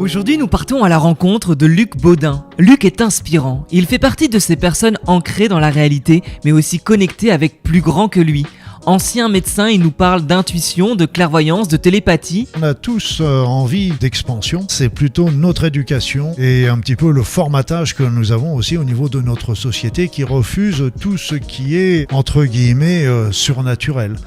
Aujourd'hui, nous partons à la rencontre de Luc Baudin. Luc est inspirant. Il fait partie de ces personnes ancrées dans la réalité, mais aussi connectées avec plus grand que lui. Ancien médecin, il nous parle d'intuition, de clairvoyance, de télépathie. On a tous envie d'expansion. C'est plutôt notre éducation et un petit peu le formatage que nous avons aussi au niveau de notre société qui refuse tout ce qui est, entre guillemets, surnaturel.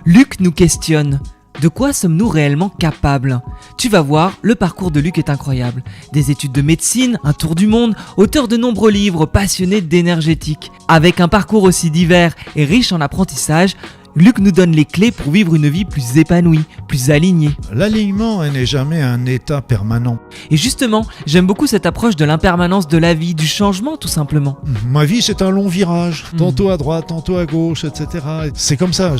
Luc nous questionne. De quoi sommes-nous réellement capables ? Tu vas voir, le parcours de Luc est incroyable. Des études de médecine, un tour du monde, auteur de nombreux livres, passionné d'énergétique. Avec un parcours aussi divers et riche en apprentissage, Luc nous donne les clés pour vivre une vie plus épanouie, plus alignée. L'alignement n'est jamais un état permanent. Et justement, j'aime beaucoup cette approche de l'impermanence de la vie, du changement tout simplement. Ma vie, c'est un long virage, tantôt à droite, tantôt à gauche, etc. C'est comme ça,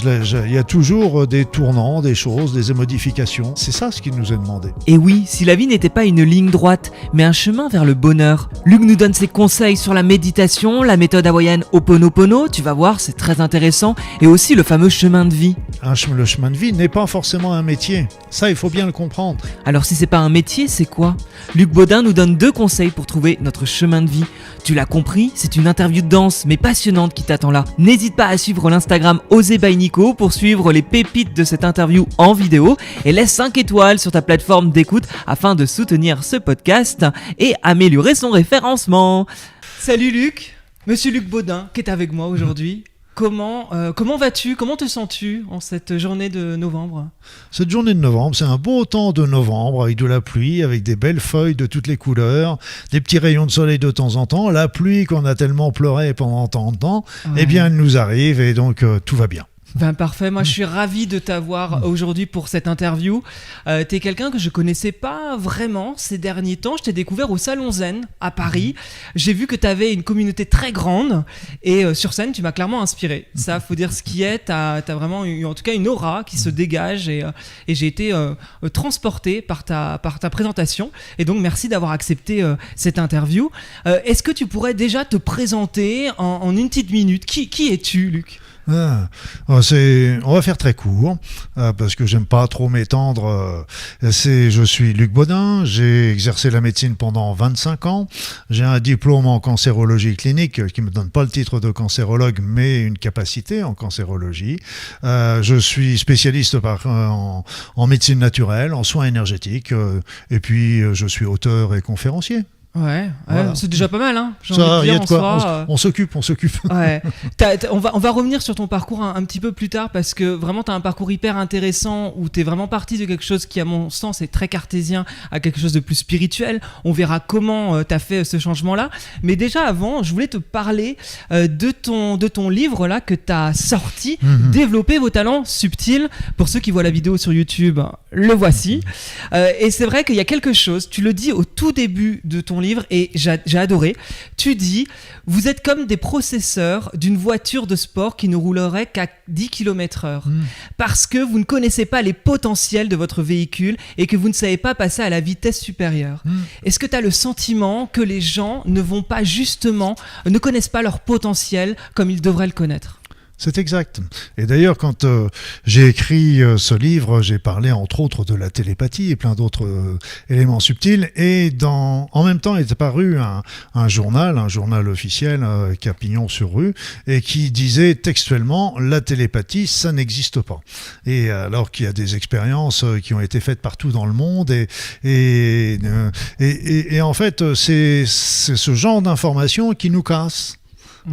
il y a toujours des tournants, des choses, des modifications. C'est ça ce qui nous est demandé. Et oui, si la vie n'était pas une ligne droite, mais un chemin vers le bonheur, Luc nous donne ses conseils sur la méditation, la méthode hawaïenne Ho'oponopono, tu vas voir, c'est très intéressant, et aussi le fameux chemin de vie. Le chemin de vie n'est pas forcément un métier. Ça, il faut bien le comprendre. Alors si c'est pas un métier, c'est quoi ? Luc Baudin nous donne 2 conseils pour trouver notre chemin de vie. Tu l'as compris, c'est une interview dense mais passionnante qui t'attend là. N'hésite pas à suivre l'Instagram Osez by Nico pour suivre les pépites de cette interview en vidéo et laisse 5 étoiles sur ta plateforme d'écoute afin de soutenir ce podcast et améliorer son référencement. Salut Luc, Monsieur Luc Baudin qui est avec moi aujourd'hui. Comment vas-tu ? Comment te sens-tu en cette journée de novembre ? Cette journée de novembre, c'est un beau temps de novembre avec de la pluie, avec des belles feuilles de toutes les couleurs, des petits rayons de soleil de temps en temps. La pluie qu'on a tellement pleuré pendant tant de temps, Eh bien, elle nous arrive et donc tout va bien. Ben parfait, moi je suis ravi de t'avoir aujourd'hui pour cette interview. T'es quelqu'un que je connaissais pas vraiment ces derniers temps. Je t'ai découvert au Salon Zen à Paris. J'ai vu que t'avais une communauté très grande et sur scène tu m'as clairement inspiré. Ça, faut dire ce qui est. T'as vraiment eu en tout cas une aura qui se dégage et j'ai été transporté par ta présentation. Et donc merci d'avoir accepté cette interview. Est-ce que tu pourrais déjà te présenter en une petite minute ? Qui es-tu, Luc ? On va faire très court parce que j'aime pas trop m'étendre. Je suis Luc Baudin, j'ai exercé la médecine pendant 25 ans, j'ai un diplôme en cancérologie clinique qui me donne pas le titre de cancérologue mais une capacité en cancérologie. Je suis spécialiste en médecine naturelle, en soins énergétiques et puis je suis auteur et conférencier. Ouais, voilà. C'est déjà pas mal, hein. Ça, y a de quoi. On s'occupe. Ouais. On va revenir sur ton parcours un petit peu plus tard parce que vraiment t'as un parcours hyper intéressant où t'es vraiment parti de quelque chose qui à mon sens est très cartésien à quelque chose de plus spirituel. On verra comment t'as fait ce changement-là. Mais déjà avant, je voulais te parler de ton livre là que t'as sorti, Développer vos talents subtils. Pour ceux qui voient la vidéo sur YouTube, le voici. Et c'est vrai qu'il y a quelque chose. Tu le dis au tout début de ton livre et j'ai adoré. Tu dis, vous êtes comme des processeurs d'une voiture de sport qui ne roulerait qu'à 10 km/h parce que vous ne connaissez pas les potentiels de votre véhicule et que vous ne savez pas passer à la vitesse supérieure. Est-ce que tu as le sentiment que les gens ne connaissent pas leur potentiel comme ils devraient le connaître ? C'est exact. Et d'ailleurs, quand j'ai écrit ce livre, j'ai parlé entre autres de la télépathie et plein d'autres éléments subtils. Et en même temps, il est apparu un journal officiel qui a pignon sur rue, et qui disait textuellement, la télépathie, ça n'existe pas. Et alors qu'il y a des expériences qui ont été faites partout dans le monde, et en fait, c'est ce genre d'informations qui nous casse.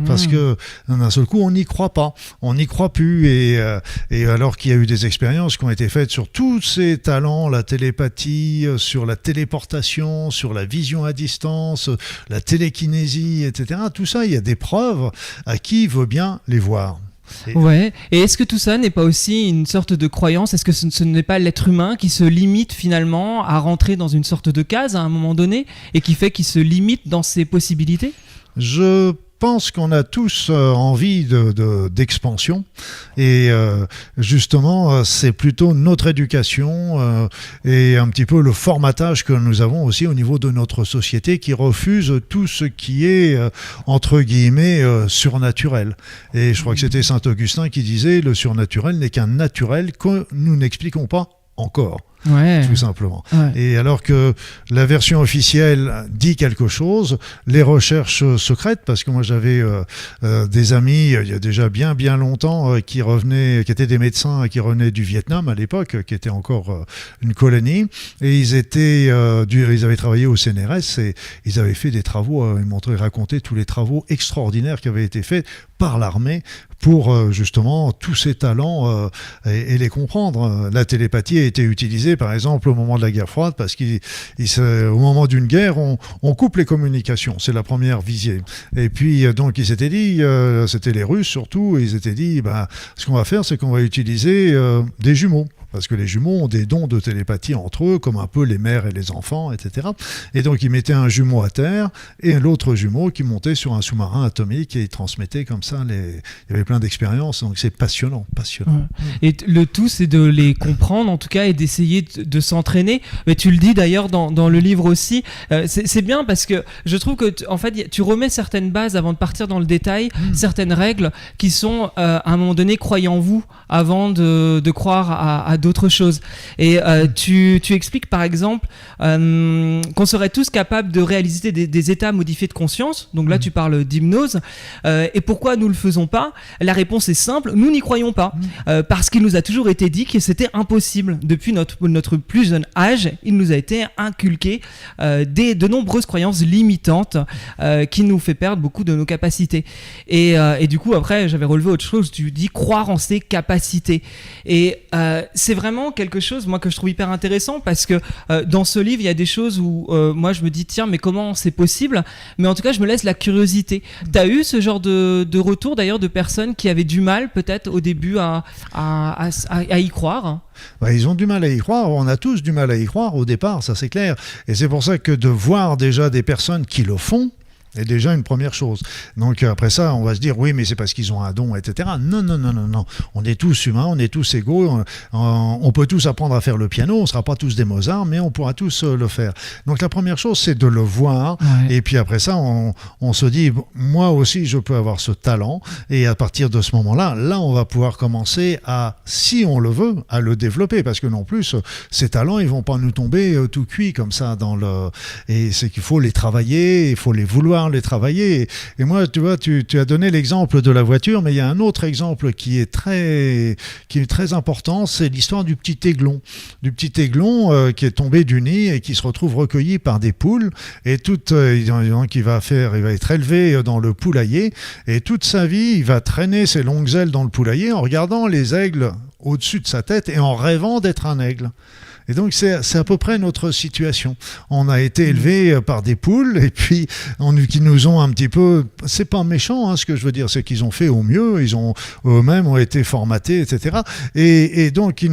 Parce que d'un seul coup on n'y croit pas, on n'y croit plus et alors qu'il y a eu des expériences qui ont été faites sur tous ces talents, la télépathie, sur la téléportation, sur la vision à distance, la télékinésie, etc. Tout ça, il y a des preuves à qui veut bien les voir. Ouais, et est-ce que tout ça n'est pas aussi une sorte de croyance ? Est-ce que ce n'est pas l'être humain qui se limite finalement à rentrer dans une sorte de case à un moment donné et qui fait qu'il se limite dans ses possibilités ? Je pense qu'on a tous envie d'expansion et justement c'est plutôt notre éducation et un petit peu le formatage que nous avons aussi au niveau de notre société qui refuse tout ce qui est entre guillemets surnaturel. Et je crois que c'était Saint Augustin qui disait le surnaturel n'est qu'un naturel que nous n'expliquons pas encore. tout simplement. Ouais. Et alors que la version officielle dit quelque chose, les recherches secrètes, parce que moi j'avais des amis il y a déjà bien longtemps qui étaient des médecins qui revenaient du Vietnam à l'époque, qui était encore une colonie, et ils avaient travaillé au CNRS et ils avaient fait des travaux, ils racontaient tous les travaux extraordinaires qui avaient été faits par l'armée pour justement tous ces talents et les comprendre. La télépathie a été utilisée par exemple au moment de la guerre froide parce qu'au moment d'une guerre on coupe les communications, c'est la première visée. Et puis donc ils s'étaient dit, c'était les Russes surtout, ils s'étaient dit ce qu'on va faire c'est qu'on va utiliser des jumeaux. Parce que les jumeaux ont des dons de télépathie entre eux, comme un peu les mères et les enfants, etc. Et donc, ils mettaient un jumeau à terre et l'autre jumeau qui montait sur un sous-marin atomique et ils transmettaient comme ça. Il y avait plein d'expériences, donc c'est passionnant. Ouais. Et le tout, c'est de les comprendre, en tout cas, et d'essayer de s'entraîner. Mais tu le dis d'ailleurs dans le livre aussi. C'est bien parce que je trouve que, en fait, tu remets certaines bases avant de partir dans le détail, certaines règles qui sont, à un moment donné, croyez en vous avant de croire à d'autres choses. Et tu expliques par exemple qu'on serait tous capables de réaliser des états modifiés de conscience. Donc là tu parles d'hypnose. Et pourquoi nous le faisons pas? La réponse est simple, nous n'y croyons pas. Parce qu'il nous a toujours été dit que c'était impossible. Depuis notre plus jeune âge, il nous a été inculqué de nombreuses croyances limitantes qui nous fait perdre beaucoup de nos capacités. Et du coup après j'avais relevé autre chose, tu dis croire en ses capacités. Et c'est vraiment quelque chose moi que je trouve hyper intéressant parce que dans ce livre il y a des choses où moi je me dis tiens mais comment c'est possible, mais en tout cas je me laisse la curiosité. T'as eu ce genre de retour d'ailleurs de personnes qui avaient du mal peut-être au début à y croire? Ils ont du mal à y croire, on a tous du mal à y croire au départ, ça c'est clair, et c'est pour ça que de voir déjà des personnes qui le font est déjà une première chose. Donc après ça, on va se dire oui, mais c'est parce qu'ils ont un don, etc. Non. On est tous humains, on est tous égaux. On peut tous apprendre à faire le piano. On ne sera pas tous des Mozart, mais on pourra tous le faire. Donc la première chose, c'est de le voir. Ouais. Et puis après ça, on se dit moi aussi, je peux avoir ce talent. Et à partir de ce moment-là, on va pouvoir commencer à, si on le veut, à le développer. Parce que non plus, ces talents, ils vont pas nous tomber tout cuits comme ça Et c'est qu'il faut les travailler, il faut les vouloir les travailler. Et moi, tu vois, tu as donné l'exemple de la voiture, mais il y a un autre exemple qui est très important, c'est l'histoire du petit aiglon. Du petit aiglon qui est tombé du nid et qui se retrouve recueilli par des poules. Et il va être élevé dans le poulailler. Et toute sa vie, il va traîner ses longues ailes dans le poulailler en regardant les aigles au-dessus de sa tête et en rêvant d'être un aigle. Et donc c'est à peu près notre situation. On a été élevé par des poules et puis qui nous ont un petit peu, c'est pas méchant ce que je veux dire, c'est qu'ils ont fait au mieux, eux-mêmes ont été formatés, etc. Et donc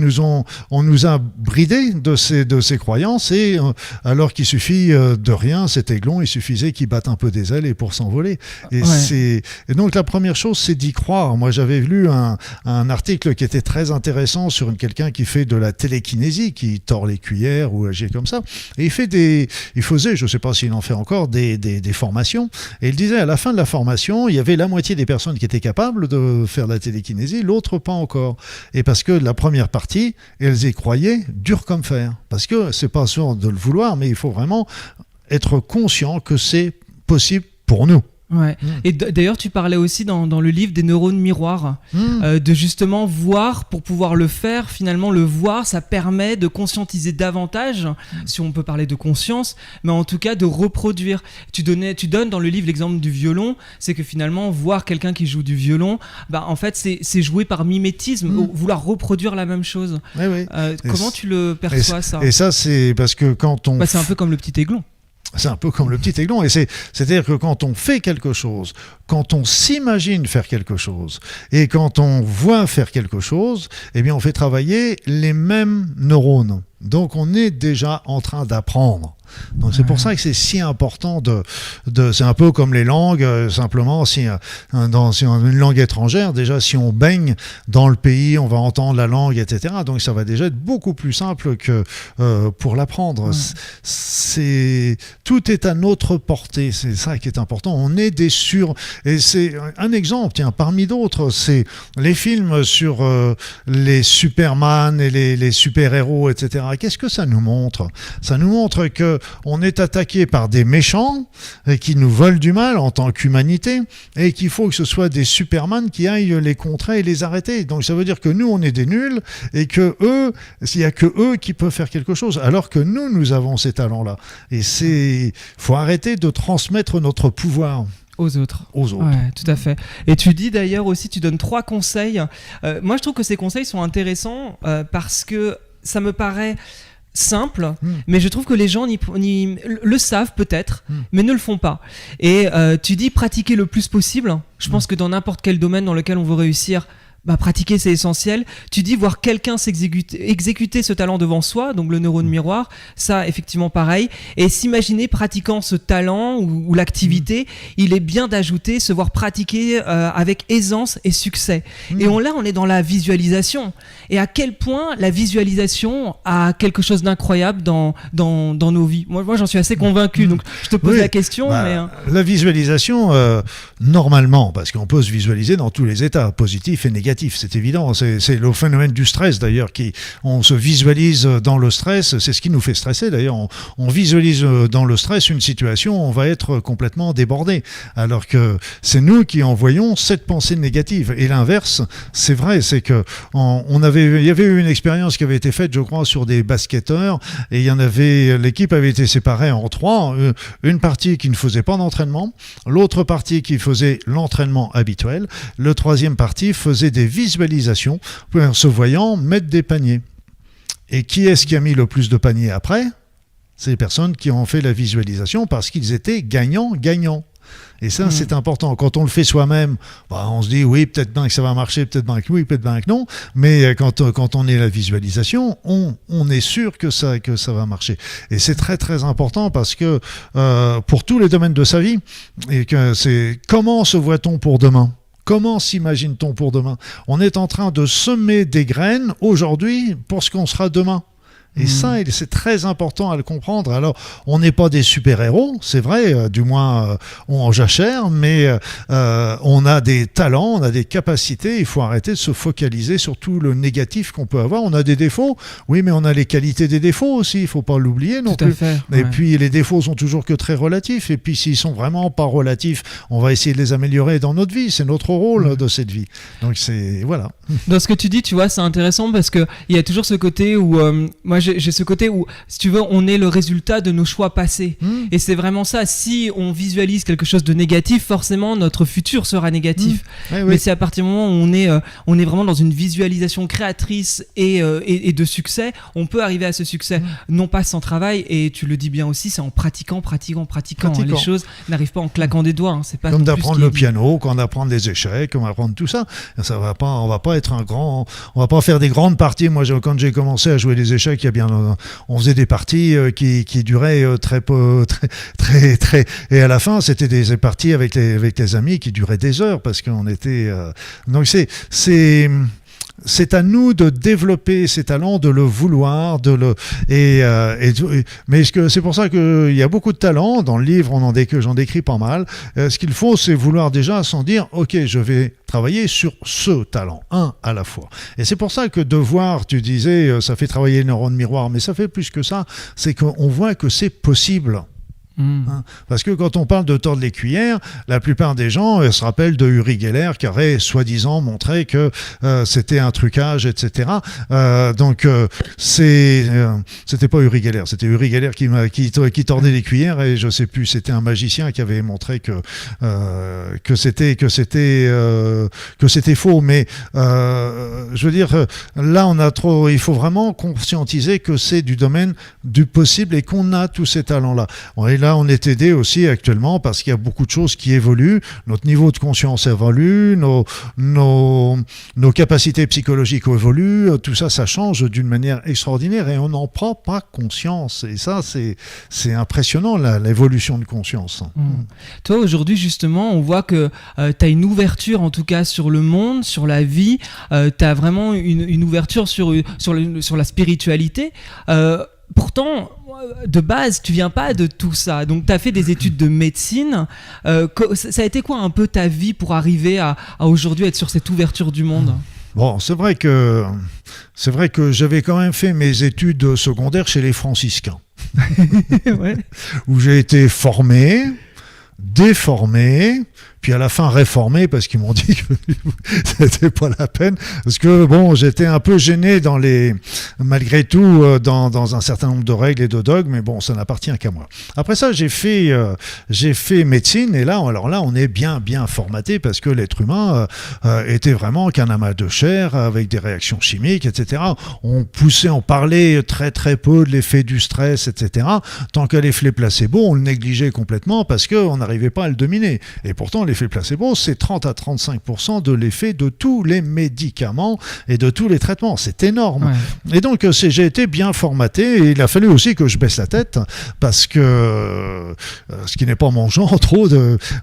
on nous a bridés de ces croyances et alors qu'il suffit de rien, cet aiglon, il suffisait qu'il batte un peu des ailes et pour s'envoler. Et donc la première chose, c'est d'y croire. Moi j'avais lu un article qui était très intéressant sur quelqu'un qui fait de la télékinésie, qui tord les cuillères ou agit comme ça. Et il faisait, je ne sais pas s'il en fait encore, des formations. Et il disait, à la fin de la formation, il y avait la moitié des personnes qui étaient capables de faire de la télékinésie, l'autre pas encore. Et parce que la première partie, elles y croyaient dur comme fer. Parce que c'est pas sûr de le vouloir, mais il faut vraiment être conscient que c'est possible pour nous. Ouais. Et d'ailleurs tu parlais aussi dans le livre des neurones miroirs, de justement voir pour pouvoir le faire. Finalement le voir, ça permet de conscientiser davantage, si on peut parler de conscience, mais en tout cas de reproduire. Tu donnes dans le livre l'exemple du violon, c'est que finalement voir quelqu'un qui joue du violon, en fait c'est jouer par mimétisme, vouloir reproduire la même chose. Oui. Comment tu le perçois ça? Et ça c'est parce que quand on... c'est un peu comme le petit aiglon. C'est un peu comme le petit aiglon. Et c'est-à-dire que quand on fait quelque chose, quand on s'imagine faire quelque chose, et quand on voit faire quelque chose, eh bien on fait travailler les mêmes neurones. Donc on est déjà en train d'apprendre. Donc c'est pour ça que c'est si important c'est un peu comme les langues, simplement si une langue étrangère, déjà si on baigne dans le pays, on va entendre la langue, etc. Donc ça va déjà être beaucoup plus simple que pour l'apprendre. Tout est à notre portée, c'est ça qui est important. On est et c'est un exemple, tiens, parmi d'autres, c'est les films sur les Superman et les super-héros, etc. Qu'est-ce que ça nous montre? Ça nous montre que on est attaqué par des méchants qui nous veulent du mal en tant qu'humanité et qu'il faut que ce soit des Superman qui aillent les contrer et les arrêter. Donc ça veut dire que nous, on est des nuls et que eux, il n'y a que eux qui peuvent faire quelque chose, alors que nous avons ces talents-là. Et faut arrêter de transmettre notre pouvoir. Aux autres. Ouais, tout à fait. Et tu dis d'ailleurs aussi, tu donnes 3 conseils. Moi, je trouve que ces conseils sont intéressants parce que ça me paraît simple, mais je trouve que les gens le savent peut-être, mais ne le font pas. Et tu dis pratiquer le plus possible. Je pense que dans n'importe quel domaine dans lequel on veut réussir, pratiquer, c'est essentiel. Tu dis voir quelqu'un exécuter ce talent devant soi, donc le neurone miroir, ça effectivement pareil. Et s'imaginer pratiquant ce talent ou l'activité, il est bien d'ajouter se voir pratiquer avec aisance et succès. Et on est dans la visualisation. Et à quel point la visualisation a quelque chose d'incroyable dans nos vies. Moi j'en suis assez convaincu, donc je te pose la question. La visualisation, normalement, parce qu'on peut se visualiser dans tous les états, positifs et négatifs. C'est évident, c'est le phénomène du stress d'ailleurs, on se visualise dans le stress, c'est ce qui nous fait stresser d'ailleurs, on visualise dans le stress une situation, on va être complètement débordé, alors que c'est nous qui envoyons cette pensée négative. Et l'inverse, c'est vrai, c'est que il y avait eu une expérience qui avait été faite, je crois, sur des basketteurs, et l'équipe avait été séparée en 3, une partie qui ne faisait pas d'entraînement, l'autre partie qui faisait l'entraînement habituel, le troisième partie faisait des visualisations en se voyant mettre des paniers. Et qui est-ce qui a mis le plus de paniers après? C'est les personnes qui ont fait la visualisation parce qu'ils étaient gagnants. Et ça, c'est important. Quand on le fait soi-même, on se dit oui, peut-être bien que ça va marcher, peut-être bien que oui, peut-être bien que non. Mais quand on est la visualisation, on est sûr que ça va marcher. Et c'est très très important parce que pour tous les domaines de sa vie, et que c'est comment se voit-on pour demain? Comment s'imagine-t-on pour demain? On est en train de semer des graines aujourd'hui pour ce qu'on sera demain. Et ça, c'est très important à le comprendre. Alors, on n'est pas des super-héros, c'est vrai, du moins on en jachère, mais on a des talents, on a des capacités, il faut arrêter de se focaliser sur tout le négatif qu'on peut avoir. On a des défauts, oui, mais on a les qualités des défauts aussi, il ne faut pas l'oublier non plus. Et puis, les défauts sont toujours que très relatifs, et puis s'ils sont vraiment pas relatifs, on va essayer de les améliorer dans notre vie, c'est notre rôle de cette vie. Donc, voilà. Dans ce que tu dis, tu vois, c'est intéressant parce qu'il y a toujours ce côté où, moi j'ai ce côté où, si tu veux, on est le résultat de nos choix passés. Et c'est vraiment ça. Si on visualise quelque chose de négatif, forcément, notre futur sera négatif. Mais c'est à partir du moment où on est vraiment dans une visualisation créatrice et de succès, on peut arriver à ce succès. Non pas sans travail, et tu le dis bien aussi, c'est en pratiquant. Les choses n'arrivent pas en claquant des doigts. C'est pas comme d'apprendre le piano, quand on apprend des échecs, on va apprendre tout ça. On va pas être on va pas faire des grandes parties. Moi, quand j'ai commencé à jouer des échecs, on faisait des parties qui duraient très peu, très, et à la fin, c'était des parties avec les amis qui duraient des heures parce qu'on était. Donc c'est à nous de développer ces talents, de le vouloir, mais c'est pour ça qu'il y a beaucoup de talents dans le livre. J'en décris pas mal. Ce qu'il faut, c'est vouloir déjà s'en dire, ok, je vais travailler sur ce talent, un à la fois. Et c'est pour ça que de voir, tu disais, ça fait travailler le neurone miroir, mais ça fait plus que ça. C'est qu'on voit que c'est possible. Parce que quand on parle de tordre les cuillères, la plupart des gens se rappellent de Uri Geller qui aurait soi-disant montré que c'était un trucage, etc. C'était pas Uri Geller, c'était Uri Geller qui tordait les cuillères, et je sais plus, c'était un magicien qui avait montré que c'était faux. Mais je veux dire, là il faut vraiment conscientiser que c'est du domaine du possible et qu'on a tous ces talents-là. Et là, on est aidé aussi actuellement parce qu'il y a beaucoup de choses qui évoluent. Notre niveau de conscience évolue, nos capacités psychologiques évoluent. Tout ça, ça change d'une manière extraordinaire et on n'en prend pas conscience. Et ça, c'est impressionnant, l'évolution de conscience. Toi, aujourd'hui, justement, on voit que tu as une ouverture, en tout cas, sur le monde, sur la vie. Tu as vraiment une ouverture sur la spiritualité. Pourtant, de base, tu viens pas de tout ça. Donc, tu as fait des études de médecine. Ça a été quoi un peu ta vie pour arriver à aujourd'hui être sur cette ouverture du monde ? Bon, c'est vrai que j'avais quand même fait mes études secondaires chez les franciscains. Ouais. Où j'ai été formé, déformé, puis à la fin réformé parce qu'ils m'ont dit que c'était pas la peine, parce que bon, j'étais un peu gêné malgré tout dans un certain nombre de règles et de dogmes, mais bon, ça n'appartient qu'à moi. Après ça, j'ai fait médecine, et là, alors là, on est bien formaté parce que l'être humain était vraiment qu'un amas de chair avec des réactions chimiques, etc. On parlait très très peu de l'effet du stress, etc. Tant qu'à l'effet placebo, on le négligeait complètement parce qu'on n'arrivait pas à le dominer. Et pourtant, l'effet placebo, c'est 30 à 35% de l'effet de tous les médicaments et de tous les traitements. C'est énorme. Ouais. Et donc, j'ai été bien formaté et il a fallu aussi que je baisse la tête parce que, ce qui n'est pas mon genre trop,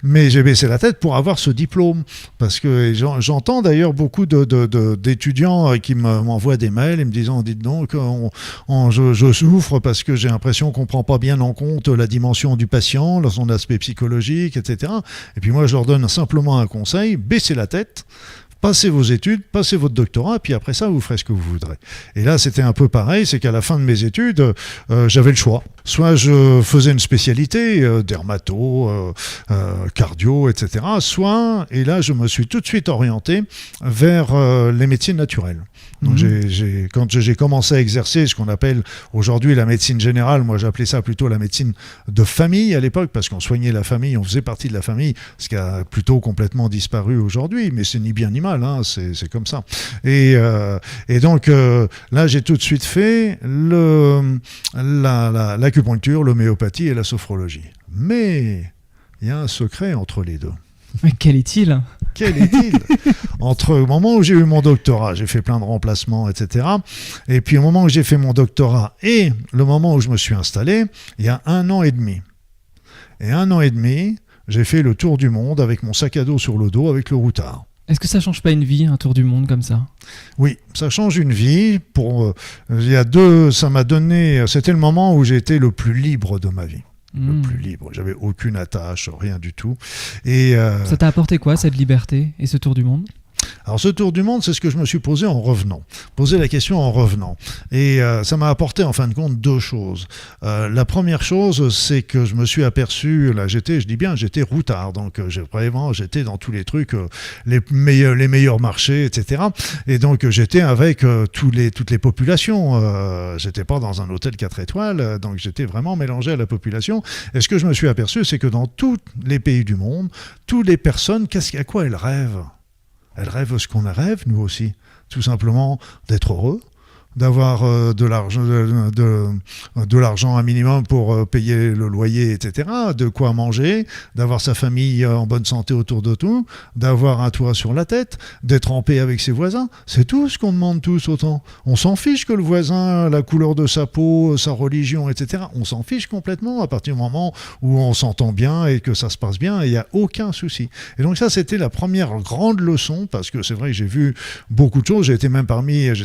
mais j'ai baissé la tête pour avoir ce diplôme. Parce que j'entends d'ailleurs beaucoup d'étudiants qui m'envoient des mails et me disant, dites donc, je souffre parce que j'ai l'impression qu'on ne prend pas bien en compte la dimension du patient, son aspect psychologique, etc. Et puis moi, je leur donne simplement un conseil, baissez la tête, passez vos études, passez votre doctorat, puis après ça, vous ferez ce que vous voudrez. Et là, c'était un peu pareil, c'est qu'à la fin de mes études, j'avais le choix. Soit je faisais une spécialité, dermato, cardio, etc. Soit, et là, je me suis tout de suite orienté vers les médecines naturelles. Donc quand j'ai commencé à exercer ce qu'on appelle aujourd'hui la médecine générale, moi j'appelais ça plutôt la médecine de famille à l'époque, parce qu'on soignait la famille, on faisait partie de la famille, ce qui a plutôt complètement disparu aujourd'hui, mais c'est ni bien ni mal, hein, c'est comme ça. Et donc là j'ai tout de suite fait l'acupuncture, l'homéopathie et la sophrologie. Mais il y a un secret entre les deux. Mais quel est-il ? Entre le moment où j'ai eu mon doctorat, j'ai fait plein de remplacements, etc. Et puis au moment où j'ai fait mon doctorat et le moment où je me suis installé, il y a 1 an et demi. Et 1 an et demi, j'ai fait le tour du monde avec mon sac à dos sur le dos, avec le routard. Est-ce que ça change pas une vie, un tour du monde comme ça ? Oui, ça change une vie. Ça m'a donné... C'était le moment où j'ai été le plus libre de ma vie. Le plus libre. J'avais aucune attache, rien du tout. Et ça t'a apporté quoi, cette liberté et ce tour du monde ? Alors ce tour du monde, c'est ce que je me suis posé en revenant. Poser la question en revenant. Et ça m'a apporté en fin de compte 2 choses. La première chose, c'est que je me suis aperçu, là j'étais routard, donc j'étais dans tous les trucs, les meilleurs marchés, etc. Et donc j'étais avec toutes les populations. J'étais pas dans un hôtel 4 étoiles, donc j'étais vraiment mélangé à la population. Et ce que je me suis aperçu, c'est que dans tous les pays du monde, toutes les personnes, à quoi elles rêvent ? Elles rêvent ce qu'on rêve, nous aussi. Tout simplement d'être heureux, d'avoir de l'argent un minimum pour payer le loyer, etc., de quoi manger, d'avoir sa famille en bonne santé autour de tout, d'avoir un toit sur la tête, d'être en paix avec ses voisins. C'est tout ce qu'on demande tous autant. On s'en fiche que le voisin, la couleur de sa peau, sa religion, etc. On s'en fiche complètement à partir du moment où on s'entend bien et que ça se passe bien, et il n'y a aucun souci. Et donc ça, c'était la première grande leçon, parce que c'est vrai que j'ai vu beaucoup de choses. J'ai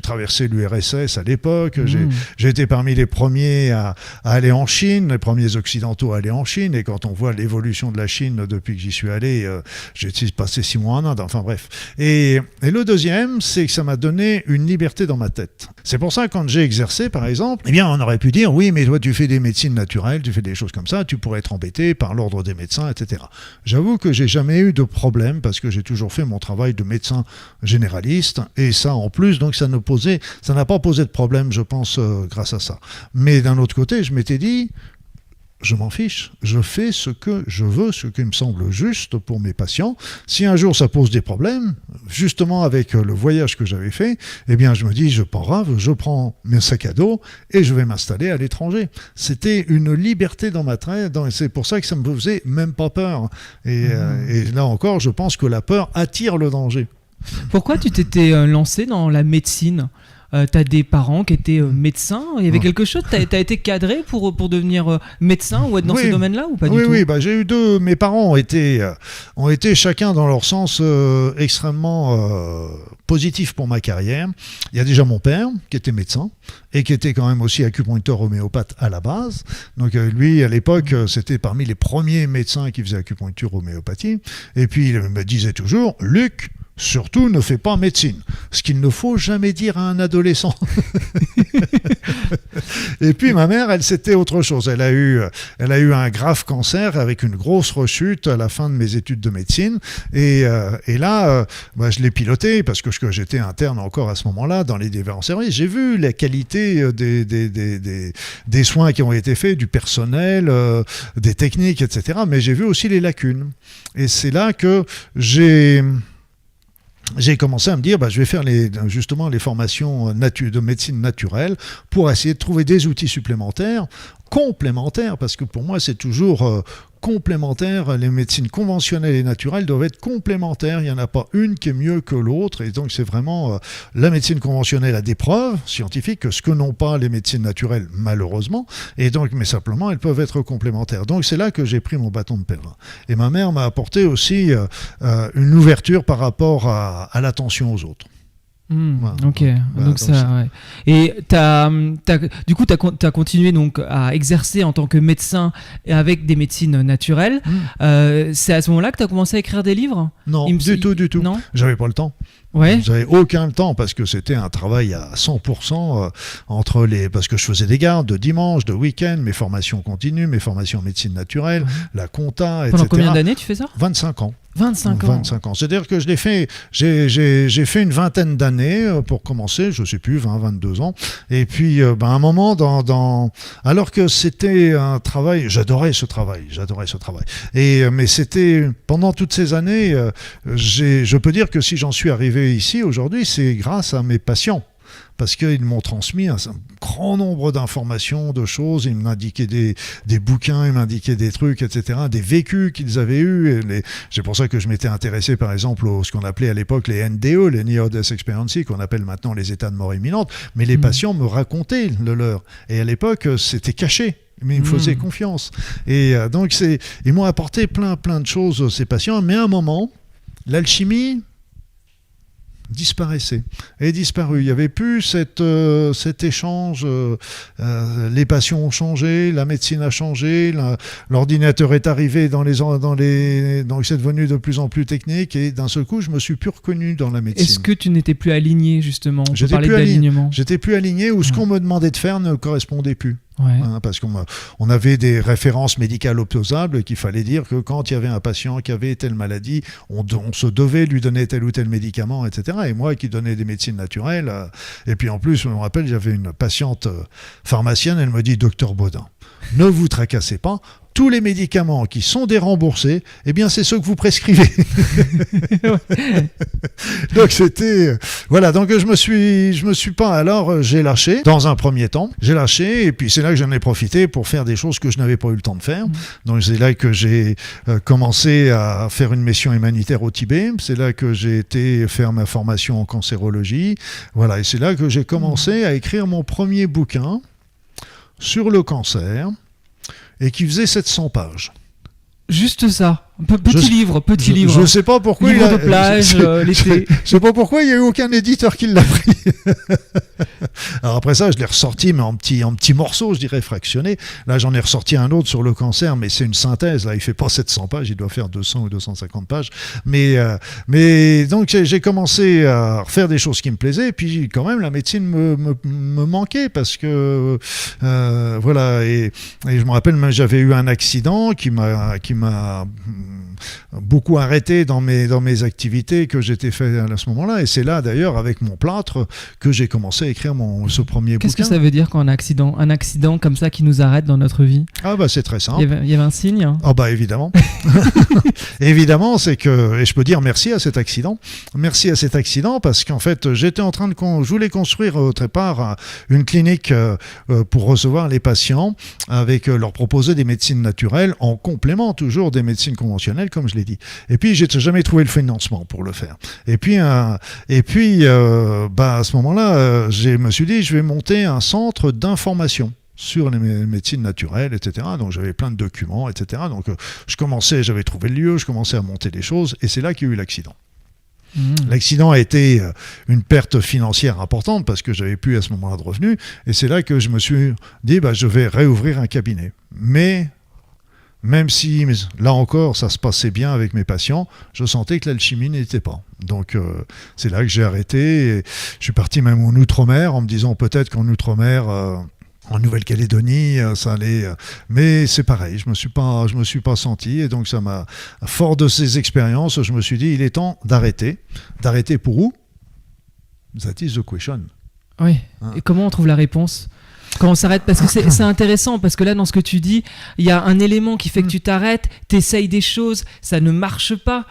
traversé l'URSS à l'époque, j'ai été parmi les premiers à aller en Chine, les premiers occidentaux à aller en Chine, et quand on voit l'évolution de la Chine depuis que j'y suis allé, j'ai passé 6 mois en Inde, enfin bref. Et le deuxième, c'est que ça m'a donné une liberté dans ma tête. C'est pour ça que quand j'ai exercé, par exemple, eh bien on aurait pu dire, oui, mais toi tu fais des médecines naturelles, tu fais des choses comme ça, tu pourrais être embêté par l'ordre des médecins, etc. J'avoue que j'ai jamais eu de problème, parce que j'ai toujours fait mon travail de médecin généraliste, et ça en plus, donc ça n'a pas posé de problème, je pense, grâce à ça. Mais d'un autre côté, je m'étais dit, je m'en fiche, je fais ce que je veux, ce qui me semble juste pour mes patients. Si un jour ça pose des problèmes, justement avec le voyage que j'avais fait, eh bien je me dis, je prends mes sacs à dos et je vais m'installer à l'étranger. C'était une liberté dans ma tête, et c'est pour ça que ça me faisait même pas peur. Et là encore, je pense que la peur attire le danger. Pourquoi tu t'étais lancé dans la médecine ? T'as des parents qui étaient médecins. Il y avait quelque chose. T'as été cadré pour devenir médecin ou être dans ce domaine-là ou pas du tout ? Oui, j'ai eu deux. Mes parents ont été chacun dans leur sens extrêmement positif pour ma carrière. Il y a déjà mon père qui était médecin et qui était quand même aussi acupuncteur homéopathe à la base. Donc lui, à l'époque, c'était parmi les premiers médecins qui faisaient acupuncture homéopathie. Et puis il me disait toujours, Luc, surtout, ne fais pas médecine. Ce qu'il ne faut jamais dire à un adolescent. Et puis, ma mère, elle, c'était autre chose. Elle a eu un grave cancer avec une grosse rechute à la fin de mes études de médecine. Et là, je l'ai piloté parce que j'étais interne encore à ce moment-là dans les différents services. J'ai vu la qualité des soins qui ont été faits, du personnel, des techniques, etc. Mais j'ai vu aussi les lacunes. Et c'est là que j'ai commencé à me dire, je vais faire justement les formations de médecine naturelle pour essayer de trouver des outils supplémentaires, complémentaires, parce que pour moi c'est toujours complémentaire. Les médecines conventionnelles et naturelles doivent être complémentaires. Il n'y en a pas une qui est mieux que l'autre. Et donc c'est vraiment la médecine conventionnelle a des preuves scientifiques, ce que n'ont pas les médecines naturelles malheureusement. Et donc, mais simplement elles peuvent être complémentaires. Donc c'est là que j'ai pris mon bâton de pèlerin. Et ma mère m'a apporté aussi une ouverture par rapport à l'attention aux autres. Voilà. Ok, donc ça, ouais. Et du coup, t'as continué donc à exercer en tant que médecin avec des médecines naturelles. C'est à ce moment-là que t'as commencé à écrire des livres ? Non, du tout. Non ? J'avais pas le temps. Ouais. J'avais aucun temps parce que c'était un travail à 100% parce que je faisais des gardes de dimanche, de week-end, mes formations continues, mes formations en médecine naturelle, la compta, etc. Pendant combien d'années tu fais ça ? 25 ans. 25 ans. C'est-à-dire que je l'ai fait, j'ai fait une vingtaine d'années pour commencer, je sais plus, 20, 22 ans. Et puis, à un moment, alors que c'était un travail, j'adorais ce travail. Mais c'était, pendant toutes ces années, je peux dire que si j'en suis arrivé ici aujourd'hui, c'est grâce à mes patients. Parce qu'ils m'ont transmis un grand nombre d'informations, de choses. Ils m'indiquaient des bouquins, ils m'indiquaient des trucs, etc., des vécus qu'ils avaient eus. C'est pour ça que je m'étais intéressé, par exemple, ce qu'on appelait à l'époque les NDE, les Near Death Experiences, qu'on appelle maintenant les états de mort imminente. Mais les patients me racontaient le leur. Et à l'époque, c'était caché. Mais ils me faisaient confiance. Et donc, ils m'ont apporté plein de choses, ces patients. Mais à un moment, l'alchimie disparaissait. Elle est disparue. Il n'y avait plus cet échange. Les patients ont changé, la médecine a changé, l'ordinateur est arrivé donc c'est devenu de plus en plus technique et d'un seul coup, je me suis plus reconnu dans la médecine. Est-ce que tu n'étais plus aligné justement ? On peut parler d'alignement. J'étais plus aligné ou ce qu'on me demandait de faire ne correspondait plus. Ouais. Parce qu'on avait des références médicales opposables qu'il fallait dire que quand il y avait un patient qui avait telle maladie, on se devait lui donner tel ou tel médicament, etc. Et moi qui donnais des médecines naturelles, et puis en plus, je me rappelle, j'avais une patiente pharmacienne, elle me dit, docteur Baudin, ne vous tracassez pas, tous les médicaments qui sont déremboursés, eh bien, c'est ceux que vous prescrivez. Donc, voilà. Donc, je me suis pas, alors, j'ai lâché, dans un premier temps. J'ai lâché, et puis c'est là que j'en ai profité pour faire des choses que je n'avais pas eu le temps de faire. Donc, c'est là que j'ai commencé à faire une mission humanitaire au Tibet. C'est là que j'ai été faire ma formation en cancérologie. Voilà. Et c'est là que j'ai commencé à écrire mon premier bouquin sur le cancer, et qui faisait 700 pages. Juste ça. Petit livre. Je sais pas pourquoi livre de plage, l'été. Je sais pas pourquoi il y a eu aucun éditeur qui l'a pris. Alors après ça, je l'ai ressorti, mais en petits morceaux, je dirais fractionnés. Là, j'en ai ressorti un autre sur le cancer, mais c'est une synthèse. Là, il fait pas 700 pages, il doit faire 200 ou 250 pages. Mais donc j'ai commencé à refaire des choses qui me plaisaient. Et puis quand même, la médecine me manquait parce que voilà. Et je me rappelle, j'avais eu un accident qui m'a beaucoup arrêté dans mes activités que j'étais fait à ce moment-là. Et c'est là, d'ailleurs, avec mon plâtre, que j'ai commencé à écrire ce premier bouquin. Qu'est-ce que ça veut dire quand un accident comme ça qui nous arrête dans notre vie? Ah bah c'est très simple. Il y avait un signe, hein? Ah bah évidemment. Évidemment, c'est que, et je peux dire merci à cet accident. Merci à cet accident parce qu'en fait, j'étais en train je voulais construire au départ une clinique pour recevoir les patients avec leur proposer des médecines naturelles en complément toujours des médecines conventionnelles, comme je l'ai dit. Et puis, j'ai jamais trouvé le financement pour le faire. Et puis à ce moment-là, je me suis dit, je vais monter un centre d'information sur les médecines naturelles, etc. Donc j'avais plein de documents, etc. Donc j'avais trouvé le lieu, je commençais à monter des choses, et c'est là qu'il y a eu l'accident. L'accident a été une perte financière importante parce que j'avais plus à ce moment-là de revenus, et c'est là que je me suis dit, je vais réouvrir un cabinet. Mais même si, là encore, ça se passait bien avec mes patients, je sentais que l'alchimie n'était pas. Donc, c'est là que j'ai arrêté. Et je suis parti même en Outre-mer en me disant peut-être qu'en Outre-mer, en Nouvelle-Calédonie, ça allait. Mais c'est pareil, je me suis pas senti. Et donc, fort de ces expériences, je me suis dit, il est temps d'arrêter. D'arrêter pour où? That is the question. Oui. Et comment on trouve la réponse quand on s'arrête? Parce que c'est intéressant, parce que là, dans ce que tu dis, il y a un élément qui fait que tu t'arrêtes, t'essayes des choses, ça ne marche pas.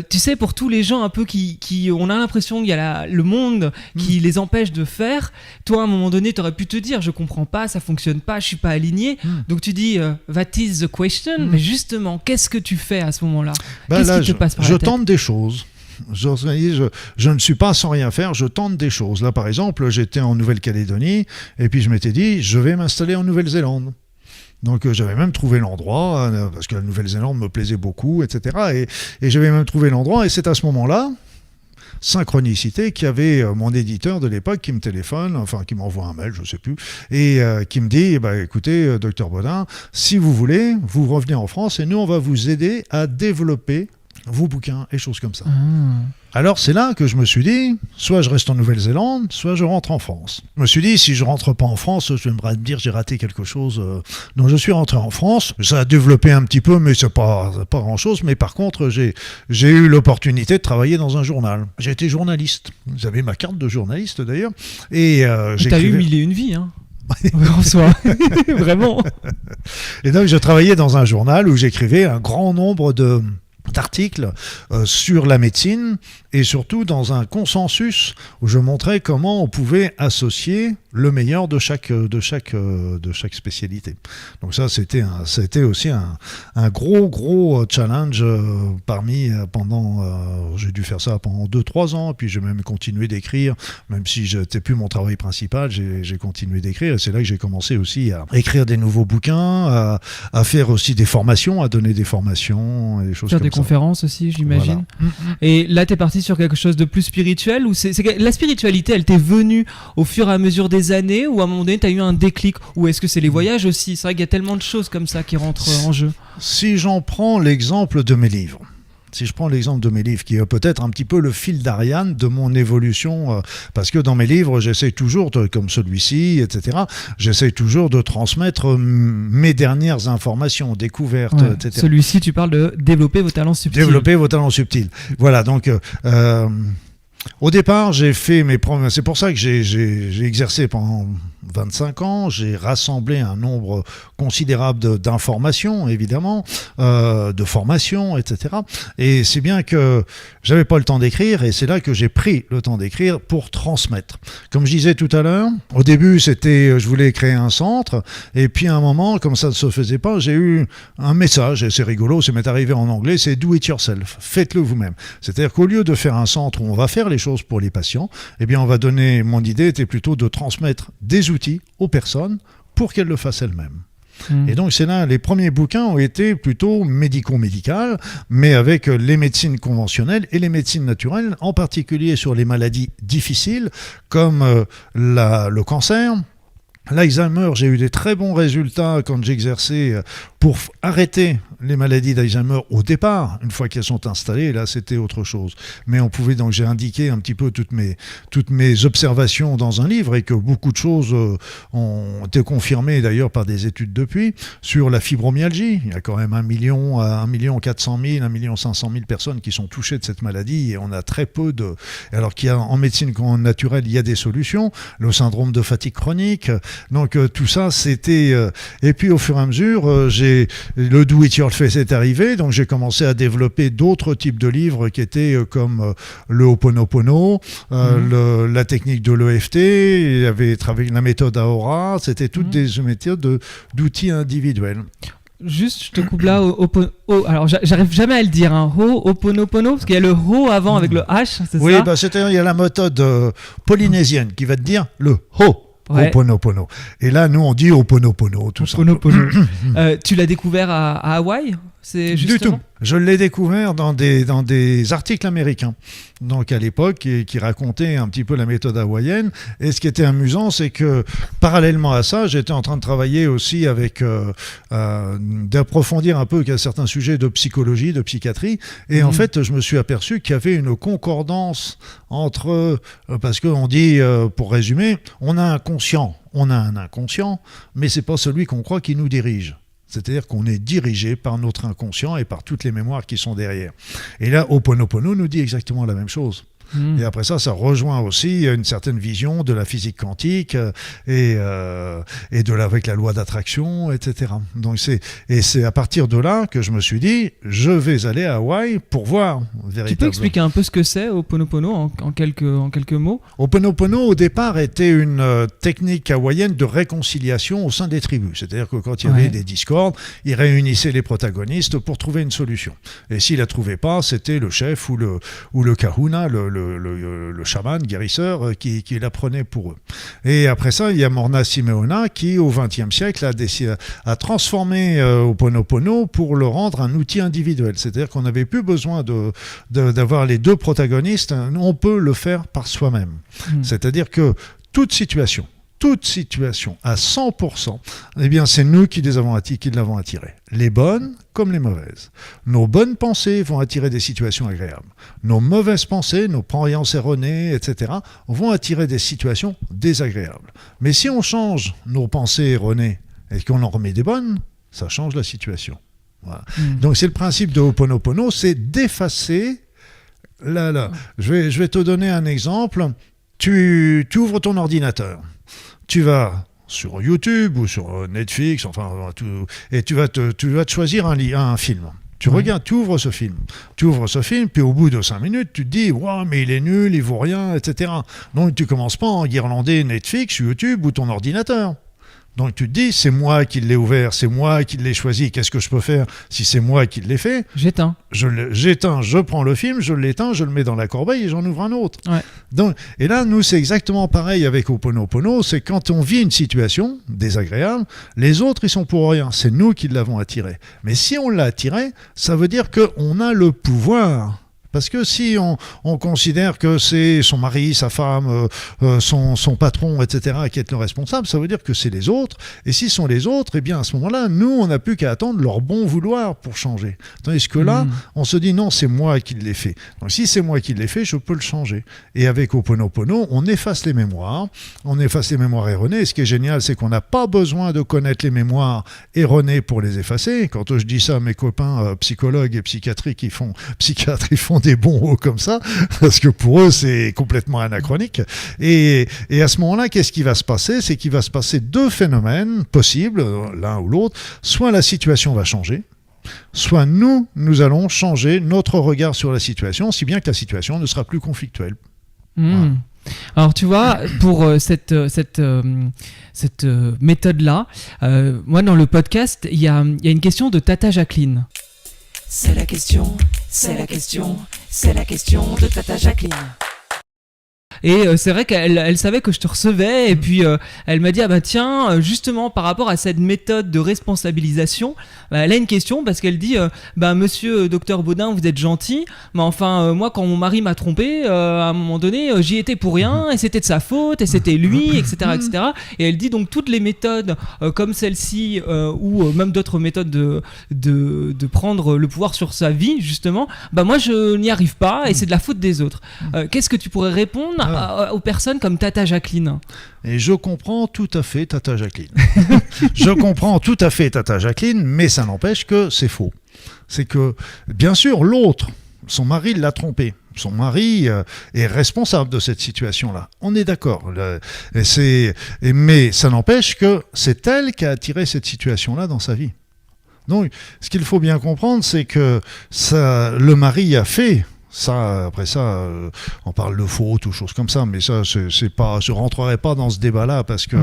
Tu sais, pour tous les gens un peu qui on a l'impression qu'il y a le monde qui les empêche de faire, toi, à un moment donné, t'aurais pu te dire, je comprends pas, ça fonctionne pas, je suis pas aligné. Donc tu dis, that is the question. Mais justement, qu'est-ce que tu fais à ce moment-là? Qu'est-ce qui te passe par la tête? Je tente des choses. Je ne suis pas sans rien faire, je tente des choses. Là, par exemple, j'étais en Nouvelle-Calédonie et puis je m'étais dit, je vais m'installer en Nouvelle-Zélande. Donc j'avais même trouvé l'endroit, parce que la Nouvelle-Zélande me plaisait beaucoup, etc. Et j'avais même trouvé l'endroit, et c'est à ce moment-là, synchronicité, qu'il y avait mon éditeur de l'époque qui me téléphone, enfin qui m'envoie un mail, je ne sais plus, et qui me dit, écoutez, docteur Bodin, si vous voulez, vous revenez en France et nous, on va vous aider à développer vos bouquins et choses comme ça. Alors c'est là que je me suis dit, soit je reste en Nouvelle-Zélande, soit je rentre en France. Je me suis dit, si je rentre pas en France, je vais me dire j'ai raté quelque chose. Donc je suis rentré en France, ça a développé un petit peu, mais c'est pas grand-chose. Mais par contre, j'ai eu l'opportunité de travailler dans un journal. J'ai été journaliste. J'avais ma carte de journaliste d'ailleurs. Et t'as eu 1001 vies, hein. En soi, vraiment. Et donc je travaillais dans un journal où j'écrivais un grand nombre d'articles sur la médecine, et surtout dans un consensus où je montrais comment on pouvait associer le meilleur de chaque spécialité. Donc ça, c'était aussi un gros challenge j'ai dû faire ça pendant 2-3 ans, et puis j'ai même continué d'écrire, même si c'était plus mon travail principal, j'ai continué d'écrire, et c'est là que j'ai commencé aussi à écrire des nouveaux bouquins, à faire aussi des formations, à donner des formations, et des choses comme ça. Faire des conférences aussi, j'imagine. Voilà. Et là, t'es parti sur quelque chose de plus spirituel, ou la spiritualité, elle t'est venue au fur et à mesure des années, ou à un moment donné, t'as eu un déclic, ou est-ce que c'est les voyages aussi? C'est vrai qu'il y a tellement de choses comme ça qui rentrent en jeu. Si je prends l'exemple de mes livres, qui est peut-être un petit peu le fil d'Ariane de mon évolution, parce que dans mes livres, j'essaie toujours, comme celui-ci, etc., j'essaie toujours de transmettre mes dernières informations, découvertes, etc. Celui-ci, tu parles de développer vos talents subtils. Développer vos talents subtils. Voilà, donc au départ, j'ai fait mes premiers. C'est pour ça que j'ai exercé pendant 25 ans. J'ai rassemblé un nombre considérable d'informations, évidemment, de formations, etc. Et c'est bien que j'avais pas le temps d'écrire, et c'est là que j'ai pris le temps d'écrire pour transmettre. Comme je disais tout à l'heure, au début, je voulais créer un centre, et puis à un moment, comme ça ne se faisait pas, j'ai eu un message, et c'est rigolo, ça m'est arrivé en anglais, c'est do it yourself, faites-le vous-même. C'est-à-dire qu'au lieu de faire un centre où on va faire les choses pour les patients, eh bien mon idée était plutôt de transmettre des outils aux personnes pour qu'elles le fassent elles-mêmes. Et donc c'est là, les premiers bouquins ont été plutôt médico-médicales, mais avec les médecines conventionnelles et les médecines naturelles, en particulier sur les maladies difficiles comme le cancer. L'Alzheimer, j'ai eu des très bons résultats quand j'exerçais pour arrêter les maladies d'Alzheimer au départ, une fois qu'elles sont installées, là c'était autre chose. Mais on pouvait, donc j'ai indiqué un petit peu toutes mes observations dans un livre et que beaucoup de choses ont été confirmées d'ailleurs par des études depuis sur la fibromyalgie. Il y a quand même 1,4 million, 1,5 million personnes qui sont touchées de cette maladie et on a très peu de... Alors qu'il y a en médecine naturelle, il y a des solutions, le syndrome de fatigue chronique, donc tout ça c'était... Et puis au fur et à mesure, le do-it-yourself est arrivé, donc j'ai commencé à développer d'autres types de livres qui étaient comme le Ho'oponopono, la technique de l'EFT, il y avait travaillé la méthode Aora, c'était toutes des méthodes d'outils individuels. Juste, je te coupe là. Alors, j'arrive jamais à le dire. Ho'oponopono, parce qu'il y a le Ho avant avec le H, c'est oui, ça? Oui, il y a la méthode polynésienne qui va te dire le Ho. Ouais. Ho'oponopono. Et là, nous, on dit Ho'oponopono, tout ça. Tu l'as découvert à Hawaï? C'est justement... Du tout. Je l'ai découvert dans des articles américains, donc à l'époque, qui racontaient un petit peu la méthode hawaïenne. Et ce qui était amusant, c'est que parallèlement à ça, j'étais en train de travailler aussi d'approfondir un peu certains sujets de psychologie, de psychiatrie. Et en fait, je me suis aperçu qu'il y avait une concordance entre... parce qu'on dit, pour résumer, on a un conscient, on a un inconscient, mais c'est pas celui qu'on croit qui nous dirige. C'est-à-dire qu'on est dirigé par notre inconscient et par toutes les mémoires qui sont derrière. Et là, Ho'oponopono nous dit exactement la même chose. Et après ça rejoint aussi une certaine vision de la physique quantique et avec la loi d'attraction, etc. Donc c'est à partir de là que je me suis dit, je vais aller à Hawaï pour voir véritablement. Tu peux expliquer un peu ce que c'est Ho'oponopono en quelques mots? Ho'oponopono au départ était une technique hawaïenne de réconciliation au sein des tribus. C'est-à-dire que quand il y avait des discordes, ils réunissaient les protagonistes pour trouver une solution. Et s'ils la trouvaient pas, c'était le chef ou le kahuna, le chaman guérisseur qui l'apprenait pour eux. Et après ça, il y a Morna Simeona qui, au XXe siècle, a transformé Ho'oponopono pour le rendre un outil individuel. C'est-à-dire qu'on n'avait plus besoin d'avoir les deux protagonistes, on peut le faire par soi-même. C'est-à-dire que toute situation à 100%, eh bien, c'est nous qui l'avons attiré. Les bonnes comme les mauvaises. Nos bonnes pensées vont attirer des situations agréables. Nos mauvaises pensées, nos croyances erronées, etc., vont attirer des situations désagréables. Mais si on change nos pensées erronées et qu'on en remet des bonnes, ça change la situation. Voilà. Donc c'est le principe de Ho'oponopono, c'est d'effacer... Je vais te donner un exemple. Tu ouvres ton ordinateur. Tu vas sur YouTube ou sur Netflix, et tu vas te choisir un film. Tu regardes, tu ouvres ce film, puis au bout de 5 minutes, tu te dis « Wow, mais il est nul, il vaut rien, etc. » Donc tu commences pas à enguirlander Netflix, YouTube ou ton ordinateur. Donc tu te dis, c'est moi qui l'ai ouvert, c'est moi qui l'ai choisi, qu'est-ce que je peux faire si c'est moi qui l'ai fait? J'éteins, je prends le film, je l'éteins, je le mets dans la corbeille et j'en ouvre un autre. Ouais. Donc, et là, nous, c'est exactement pareil avec Ho'oponopono, c'est quand on vit une situation désagréable, les autres, ils sont pour rien, c'est nous qui l'avons attiré. Mais si on l'a attiré, ça veut dire qu'on a le pouvoir. Parce que si on considère que c'est son mari, sa femme, son patron, etc., qui est le responsable, ça veut dire que c'est les autres. Et si ce sont les autres, eh bien à ce moment-là, nous, on n'a plus qu'à attendre leur bon vouloir pour changer. Tandis que là, on se dit non, c'est moi qui l'ai fait. Donc si c'est moi qui l'ai fait, je peux le changer. Et avec Ho'oponopono, on efface les mémoires erronées. Et ce qui est génial, c'est qu'on n'a pas besoin de connaître les mémoires erronées pour les effacer. Quand je dis ça à mes copains psychologues et psychiatres, ils font des bons mots comme ça, parce que pour eux, c'est complètement anachronique. Et à ce moment-là, qu'est-ce qui va se passer? C'est qu'il va se passer deux phénomènes possibles, l'un ou l'autre. Soit la situation va changer, soit nous allons changer notre regard sur la situation, si bien que la situation ne sera plus conflictuelle. Voilà. Alors tu vois, pour cette méthode-là, moi dans le podcast, il y a une question de Tata Jacqueline. C'est la question de Tata Jacqueline. Et c'est vrai qu'elle savait que je te recevais, et puis elle m'a dit ah bah tiens, justement par rapport à cette méthode de responsabilisation, elle a une question parce qu'elle dit bah monsieur docteur Baudin, vous êtes gentil, mais enfin moi quand mon mari m'a trompé, à un moment donné j'y étais pour rien et c'était de sa faute et c'était lui, etc., etc. Et elle dit donc toutes les méthodes comme celle-ci ou même d'autres méthodes de prendre le pouvoir sur sa vie justement, bah moi je n'y arrive pas et c'est de la faute des autres. Qu'est-ce que tu pourrais répondre aux personnes comme Tata Jacqueline? Et je comprends tout à fait Tata Jacqueline. Je comprends tout à fait Tata Jacqueline, mais ça n'empêche que c'est faux. C'est que, bien sûr, l'autre, son mari l'a trompé. Son mari est responsable de cette situation-là. On est d'accord. Mais ça n'empêche que c'est elle qui a attiré cette situation-là dans sa vie. Donc, ce qu'il faut bien comprendre, c'est que le mari a fait... Ça, après ça, on parle de faute ou choses comme ça, mais ça, c'est pas, je rentrerai pas dans ce débat-là parce que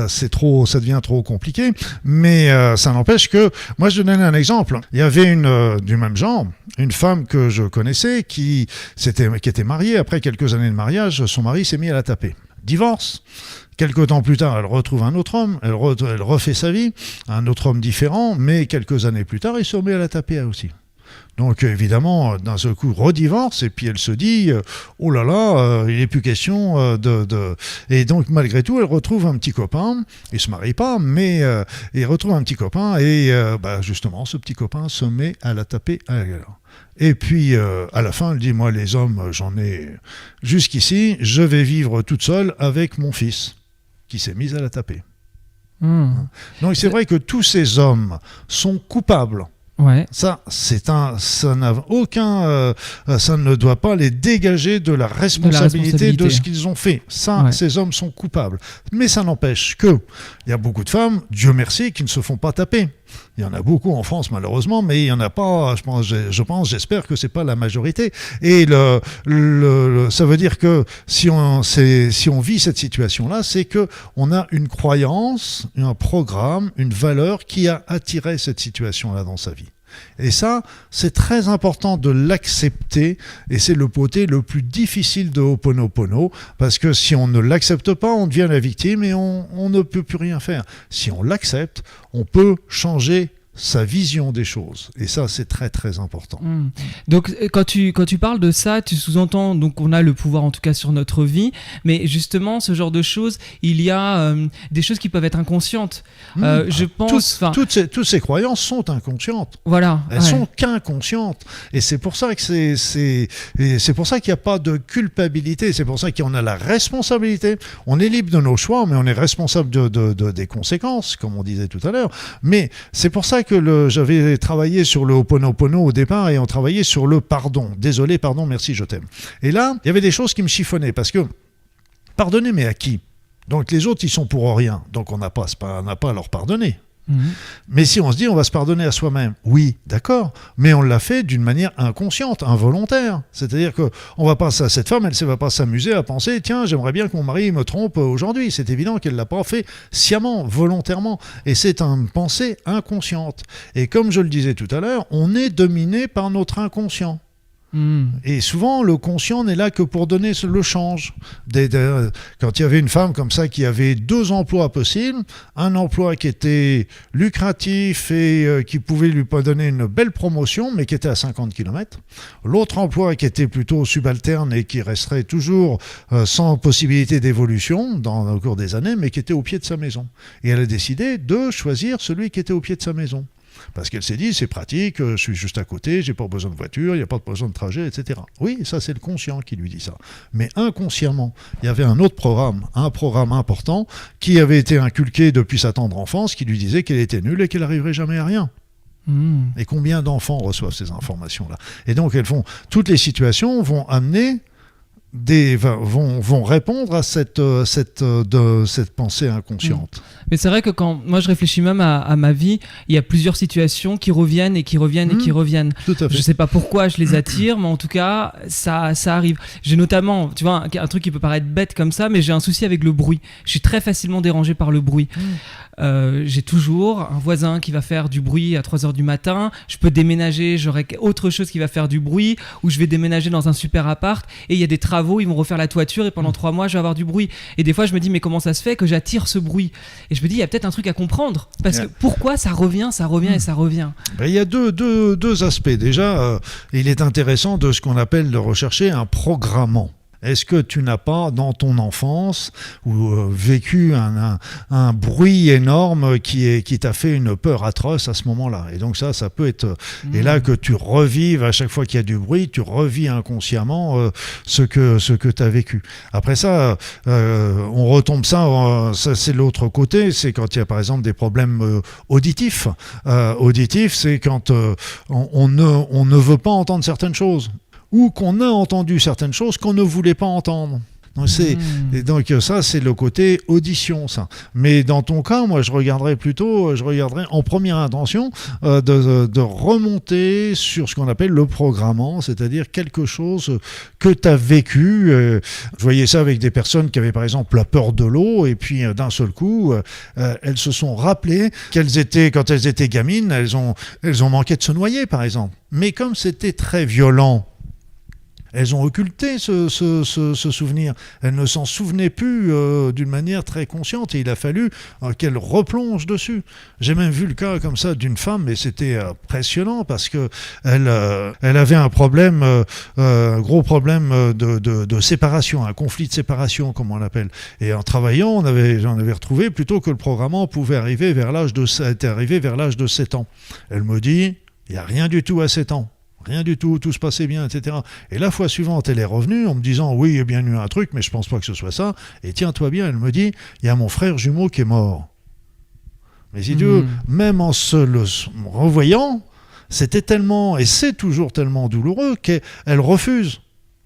ça devient trop compliqué. Mais ça n'empêche que, moi, je donne un exemple. Il y avait du même genre, une femme que je connaissais qui était mariée. Après quelques années de mariage, son mari s'est mis à la taper. Divorce. Quelques temps plus tard, elle retrouve un autre homme, elle refait sa vie, un autre homme différent, mais quelques années plus tard, il se remet à la taper elle aussi. Donc évidemment, d'un seul coup, redivorce, et puis elle se dit « Oh là là, il n'est plus question de... » Et donc malgré tout, elle retrouve un petit copain, il ne se marie pas, mais il retrouve un petit copain, et justement, ce petit copain se met à la taper à la gueule. Et puis à la fin, elle dit « Moi les hommes, j'en ai jusqu'ici, je vais vivre toute seule avec mon fils, qui s'est mis à la taper. » Donc c'est vrai que tous ces hommes sont coupables. Ouais. Ça ne doit pas les dégager de la responsabilité de ce qu'ils ont fait. Ces hommes sont coupables. Mais ça n'empêche que il y a beaucoup de femmes, Dieu merci, qui ne se font pas taper. Il y en a beaucoup en France malheureusement, mais il y en a pas. J'espère que c'est pas la majorité. Et ça veut dire que si on vit cette situation-là, c'est que on a une croyance, un programme, une valeur qui a attiré cette situation-là dans sa vie. Et ça, c'est très important de l'accepter, et c'est le côté le plus difficile de Ho'oponopono, parce que si on ne l'accepte pas, on devient la victime et on ne peut plus rien faire. Si on l'accepte, on peut changer sa vision des choses. Et ça, c'est très, très important. Donc, quand tu parles de ça, tu sous-entends donc on a le pouvoir, en tout cas, sur notre vie. Mais justement, ce genre de choses, il y a des choses qui peuvent être inconscientes. Je pense... Toutes ces croyances sont inconscientes. Voilà. Elles sont qu'inconscientes. Et c'est pour ça que c'est pour ça qu'il n'y a pas de culpabilité. C'est pour ça qu'on a la responsabilité. On est libre de nos choix, mais on est responsable des conséquences, comme on disait tout à l'heure. Mais c'est pour ça que j'avais travaillé sur le Ho'oponopono au départ et on travaillait sur le pardon. Désolé, pardon, merci, je t'aime. Et là, il y avait des choses qui me chiffonnaient parce que pardonner, mais à qui? Donc les autres, ils sont pour rien. Donc on n'a pas à leur pardonner. Mais si on se dit on va se pardonner à soi-même, oui, d'accord, mais on l'a fait d'une manière inconsciente, involontaire. C'est-à-dire que cette femme, elle ne va pas s'amuser à penser tiens, j'aimerais bien que mon mari me trompe aujourd'hui. C'est évident qu'elle ne l'a pas fait sciemment, volontairement. Et c'est une pensée inconsciente. Et comme je le disais tout à l'heure, on est dominé par notre inconscient. Et souvent, le conscient n'est là que pour donner le change. Quand il y avait une femme comme ça qui avait 2 emplois possibles, un emploi qui était lucratif et qui pouvait lui donner une belle promotion, mais qui était à 50 km. L'autre emploi qui était plutôt subalterne et qui resterait toujours sans possibilité d'évolution au cours des années, mais qui était au pied de sa maison. Et elle a décidé de choisir celui qui était au pied de sa maison. Parce qu'elle s'est dit, c'est pratique, je suis juste à côté, j'ai pas besoin de voiture, il n'y a pas besoin de trajet, etc. Oui, ça c'est le conscient qui lui dit ça. Mais inconsciemment, il y avait un autre programme, un programme important, qui avait été inculqué depuis sa tendre enfance, qui lui disait qu'elle était nulle et qu'elle n'arriverait jamais à rien. Et combien d'enfants reçoivent ces informations-là? Et donc toutes les situations vont amener vont répondre à cette pensée inconsciente. Mais c'est vrai que quand moi je réfléchis même à ma vie, il y a plusieurs situations qui reviennent et qui reviennent et qui reviennent. Tout à fait. Je sais pas pourquoi je les attire, mais en tout cas ça arrive. J'ai notamment, tu vois, un truc qui peut paraître bête comme ça, mais j'ai un souci avec le bruit. Je suis très facilement dérangé par le bruit. J'ai toujours un voisin qui va faire du bruit à 3h du matin. Je peux déménager, j'aurai autre chose qui va faire du bruit, ou je vais déménager dans un super appart et il y a des travaux travaux, ils vont refaire la toiture et pendant 3 mois, je vais avoir du bruit. Et des fois, je me dis, mais comment ça se fait que j'attire ce bruit? Et je me dis, il y a peut-être un truc à comprendre. Parce que pourquoi ça revient et ça revient? Il y a deux aspects. Déjà, il est intéressant de ce qu'on appelle de rechercher un programmant. Est-ce que tu n'as pas, dans ton enfance, vécu un bruit énorme qui t'a fait une peur atroce à ce moment-là? Et donc ça peut être... Et là, que tu revives, à chaque fois qu'il y a du bruit, tu revis inconsciemment ce que tu as vécu. Après ça, on retombe ça c'est l'autre côté, c'est quand il y a par exemple des problèmes auditifs. Auditifs, c'est quand on ne veut pas entendre certaines choses, ou qu'on a entendu certaines choses qu'on ne voulait pas entendre. Donc, et donc ça, c'est le côté audition, ça. Mais dans ton cas, moi, je regarderais en première intention de remonter sur ce qu'on appelle le programmant, c'est-à-dire quelque chose que tu as vécu. Je voyais ça avec des personnes qui avaient, par exemple, la peur de l'eau, et puis d'un seul coup, elles se sont rappelées quand elles étaient gamines, elles ont manqué de se noyer, par exemple. Mais comme c'était très violent, elles ont occulté ce souvenir. Elles ne s'en souvenaient plus d'une manière très consciente et il a fallu qu'elles replongent dessus. J'ai même vu le cas comme ça d'une femme, mais c'était impressionnant parce que elle avait un problème, un gros problème de séparation, un conflit de séparation comme on l'appelle. Et en travaillant, j'en avais retrouvé plutôt que le programmant pouvait arriver vers l'âge de 7 ans. Elle me dit, il n'y a rien du tout à 7 ans. Rien du tout se passait bien, etc. Et la fois suivante, elle est revenue en me disant « Oui, il y a bien eu un truc, mais je pense pas que ce soit ça. » Et tiens-toi bien, elle me dit « Il y a mon frère jumeau qui est mort. » Mais si tu veux, même en le revoyant, c'était tellement, et c'est toujours tellement douloureux qu'elle refuse.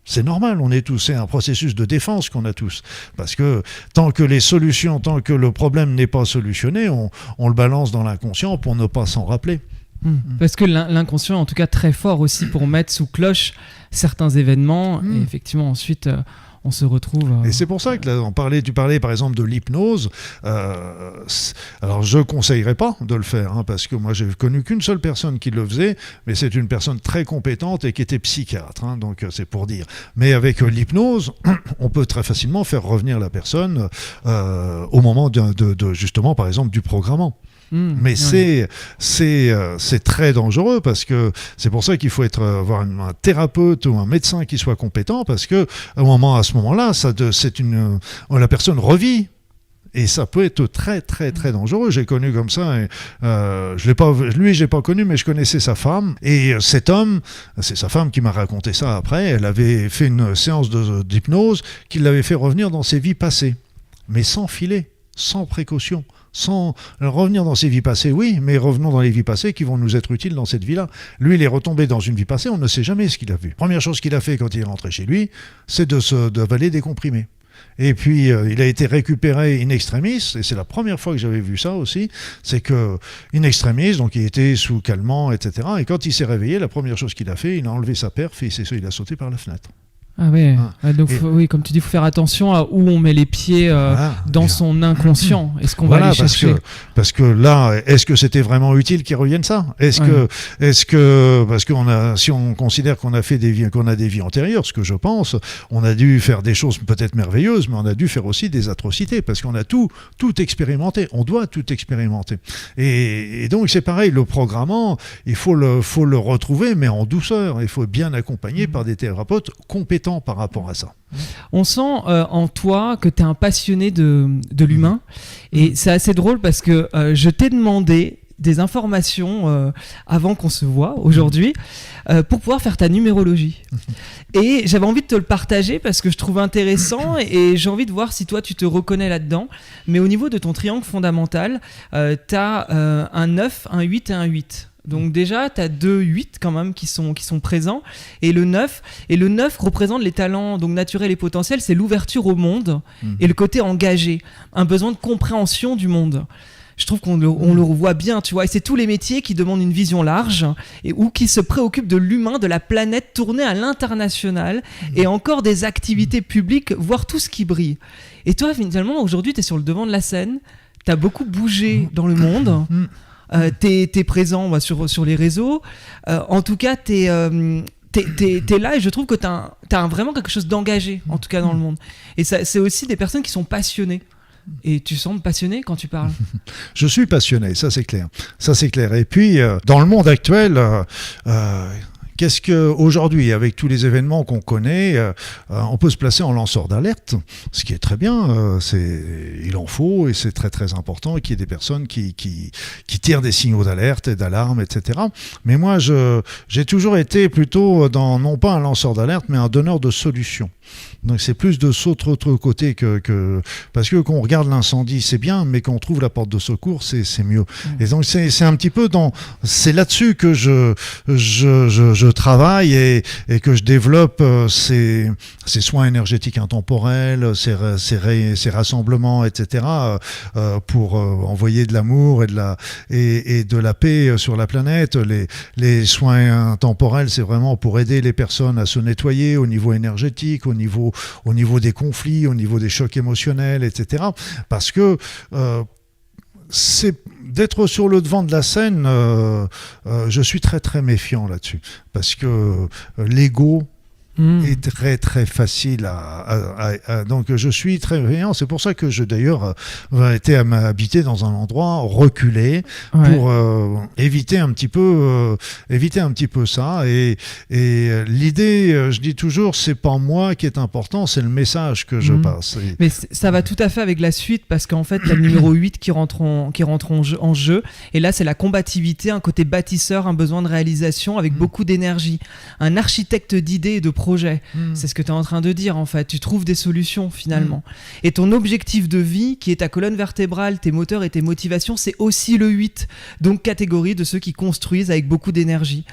C'est normal, c'est un processus de défense qu'on a tous. Parce que tant que le problème n'est pas solutionné, on le balance dans l'inconscient pour ne pas s'en rappeler. Parce que l'inconscient est en tout cas très fort aussi pour mettre sous cloche certains événements et effectivement ensuite on se retrouve... Et c'est pour ça que là, tu parlais par exemple de l'hypnose. Alors je ne conseillerais pas de le faire parce que moi j'ai connu qu'une seule personne qui le faisait, mais c'est une personne très compétente et qui était psychiatre, donc c'est pour dire. Mais avec l'hypnose, on peut très facilement faire revenir la personne au moment de justement par exemple du programmant. Mais c'est très dangereux parce que c'est pour ça qu'il faut avoir un thérapeute ou un médecin qui soit compétent parce que à ce moment-là, la personne revit. Et ça peut être très très très dangereux. J'ai connu comme ça, je l'ai pas connu, mais je connaissais sa femme. Et cet homme, c'est sa femme qui m'a raconté ça après. Elle avait fait une séance d'hypnose qui l'avait fait revenir dans ses vies passées, mais sans filet, sans précaution. Sans revenir dans ses vies passées, oui, mais revenons dans les vies passées qui vont nous être utiles dans cette vie-là. Lui, il est retombé dans une vie passée, on ne sait jamais ce qu'il a vu. Première chose qu'il a fait quand il est rentré chez lui, c'est d'avaler des comprimés. Et puis, il a été récupéré in extremis, et c'est la première fois que j'avais vu ça aussi, c'est que in extremis, donc il était sous calmant, etc. Et quand il s'est réveillé, la première chose qu'il a fait, il a enlevé sa perf et il a sauté par la fenêtre. Ah ouais. Donc oui, comme tu dis, il faut faire attention à où on met les pieds dans son inconscient. Est-ce qu'on va aller chercher parce que là, est-ce que c'était vraiment utile qu'ils reviennent ça? Est-ce que parce si on considère qu'on a des vies antérieures, ce que je pense, on a dû faire des choses peut-être merveilleuses, mais on a dû faire aussi des atrocités parce qu'on a tout expérimenté. On doit tout expérimenter. Et donc c'est pareil, le programmant, il faut le retrouver, mais en douceur. Il faut bien accompagner par des thérapeutes compétents par rapport à ça. On sent en toi que tu es un passionné de l'humain et c'est assez drôle parce que je t'ai demandé des informations avant qu'on se voit aujourd'hui pour pouvoir faire ta numérologie. Et j'avais envie de te le partager parce que je trouve intéressant et j'ai envie de voir si toi tu te reconnais là-dedans. Mais au niveau de ton triangle fondamental, tu as un 9, un 8 et un 8. Donc déjà, tu as 2 8 quand même qui sont présents et le 9 représente les talents donc naturels et potentiels, c'est l'ouverture au monde et le côté engagé, un besoin de compréhension du monde. Je trouve qu'on le revoit bien, tu vois, et c'est tous les métiers qui demandent une vision large ou qui se préoccupent de l'humain, de la planète tournée à l'international et encore des activités publiques, voire tout ce qui brille. Et toi, finalement, aujourd'hui, tu es sur le devant de la scène, tu as beaucoup bougé dans le monde. T'es présent sur les réseaux. En tout cas, t'es là et je trouve que t'as vraiment quelque chose d'engagé, en tout cas dans le monde. Et ça, c'est aussi des personnes qui sont passionnées. Et tu sembles passionné quand tu parles. Je suis passionné, ça c'est clair. Ça c'est clair. Et puis, dans le monde actuel, qu'est-ce qu'aujourd'hui, avec tous les événements qu'on connaît, on peut se placer en lanceur d'alerte, ce qui est très bien. Il en faut et c'est très très important qu'il y ait des personnes qui tirent des signaux d'alerte et d'alarme, etc. Mais moi, j'ai toujours été plutôt non pas un lanceur d'alerte, mais un donneur de solutions. Donc c'est plus de cet autre côté parce que quand on regarde l'incendie c'est bien, mais quand on trouve la porte de secours c'est mieux. Et donc c'est un petit peu c'est là-dessus que je travaille et que je développe ces soins énergétiques intemporels, ces rassemblements, etc. Pour envoyer de l'amour et de la paix sur la planète. Les soins intemporels, c'est vraiment pour aider les personnes à se nettoyer au niveau énergétique, au niveau des conflits, au niveau des chocs émotionnels, etc. Parce que c'est d'être sur le devant de la scène, je suis très très méfiant là-dessus. Parce que l'ego est très très facile donc je suis très méfiant. C'est pour ça que je d'ailleurs été habité dans un endroit reculé pour éviter un petit peu ça et l'idée, je dis toujours, c'est pas moi qui est important, c'est le message que je passe. Mais ça va tout à fait avec la suite parce qu'en fait t'as le numéro 8 qui rentre en jeu et là c'est la combativité, un côté bâtisseur, un besoin de réalisation avec beaucoup d'énergie, un architecte d'idées et de projets. C'est ce que tu es en train de dire en fait. Tu trouves des solutions finalement. Et ton objectif de vie, qui est ta colonne vertébrale, tes moteurs et tes motivations, c'est aussi le 8. Donc catégorie de ceux qui construisent avec beaucoup d'énergie.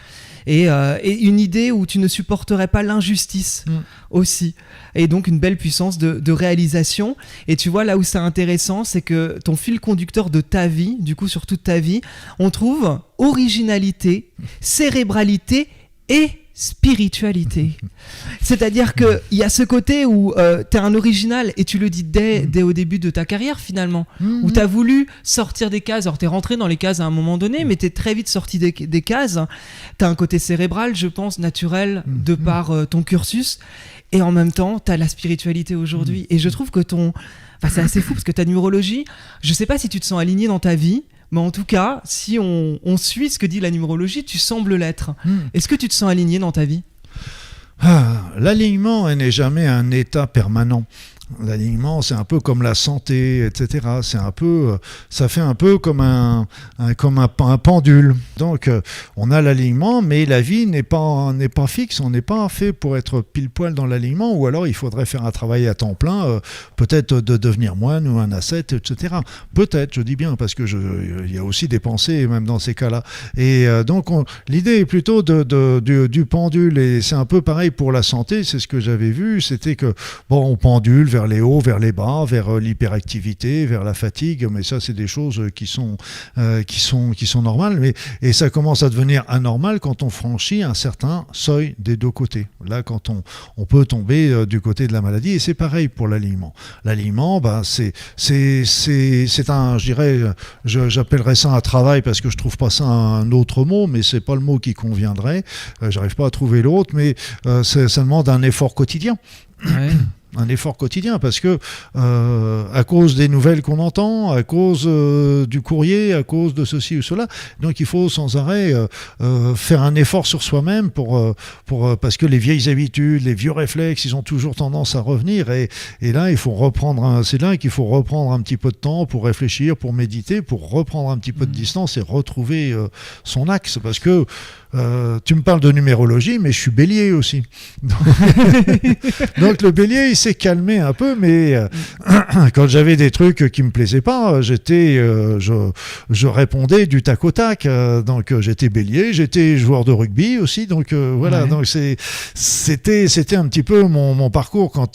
Et une idée où tu ne supporterais pas l'injustice aussi. Et donc une belle puissance de réalisation. Et tu vois, là où c'est intéressant, c'est que ton fil conducteur de ta vie, du coup sur toute ta vie, on trouve originalité, cérébralité et spiritualité. C'est-à-dire qu'il y a ce côté où t'es un original et tu le dis dès au début de ta carrière finalement, où t'as voulu sortir des cases. Alors t'es rentré dans les cases à un moment donné, mais t'es très vite sorti des cases. T'as un côté cérébral, je pense, naturel de par ton cursus, et en même temps t'as la spiritualité aujourd'hui. Et je trouve que c'est assez fou parce que ta numérologie, je sais pas si tu te sens aligné dans ta vie, mais en tout cas, si on suit ce que dit la numérologie, tu sembles l'être. Est-ce que tu te sens aligné dans ta vie ? L'alignement n'est jamais un état permanent. L'alignement, c'est un peu comme la santé, etc. Ça fait un peu comme un pendule. Donc, on a l'alignement, mais la vie n'est pas fixe. On n'est pas fait pour être pile poil dans l'alignement, ou alors il faudrait faire un travail à temps plein, peut-être de devenir moine ou un ascète, etc. Peut-être, je dis bien, parce que il y a aussi des pensées, même dans ces cas-là. Et donc, l'idée est plutôt du pendule, et c'est un peu pareil pour la santé. C'est ce que j'avais vu, c'était que on pendule vers les hauts, vers les bas, vers l'hyperactivité, vers la fatigue, mais ça c'est des choses qui sont normales, et ça commence à devenir anormal quand on franchit un certain seuil des deux côtés. Là, quand on peut tomber du côté de la maladie, et c'est pareil pour l'alignement. L'alignement, c'est un, je dirais, j'appellerais ça un travail parce que je trouve pas ça un autre mot, mais c'est pas le mot qui conviendrait. J'arrive pas à trouver l'autre, mais ça demande un effort quotidien. Ouais. Un effort quotidien, parce que à cause des nouvelles qu'on entend, à cause du courrier, à cause de ceci ou cela, donc il faut sans arrêt faire un effort sur soi-même parce que les vieilles habitudes, les vieux réflexes, ils ont toujours tendance à revenir, et là il faut c'est là qu'il faut reprendre un petit peu de temps pour réfléchir, pour méditer, pour reprendre un petit peu de distance et retrouver son axe, parce que tu me parles de numérologie, mais je suis bélier aussi. Donc le bélier, il s'est calmé un peu, mais quand j'avais des trucs qui me plaisaient pas, je répondais du tac au tac. Donc j'étais bélier, j'étais joueur de rugby aussi. Donc voilà, ouais. Donc c'était un petit peu mon parcours.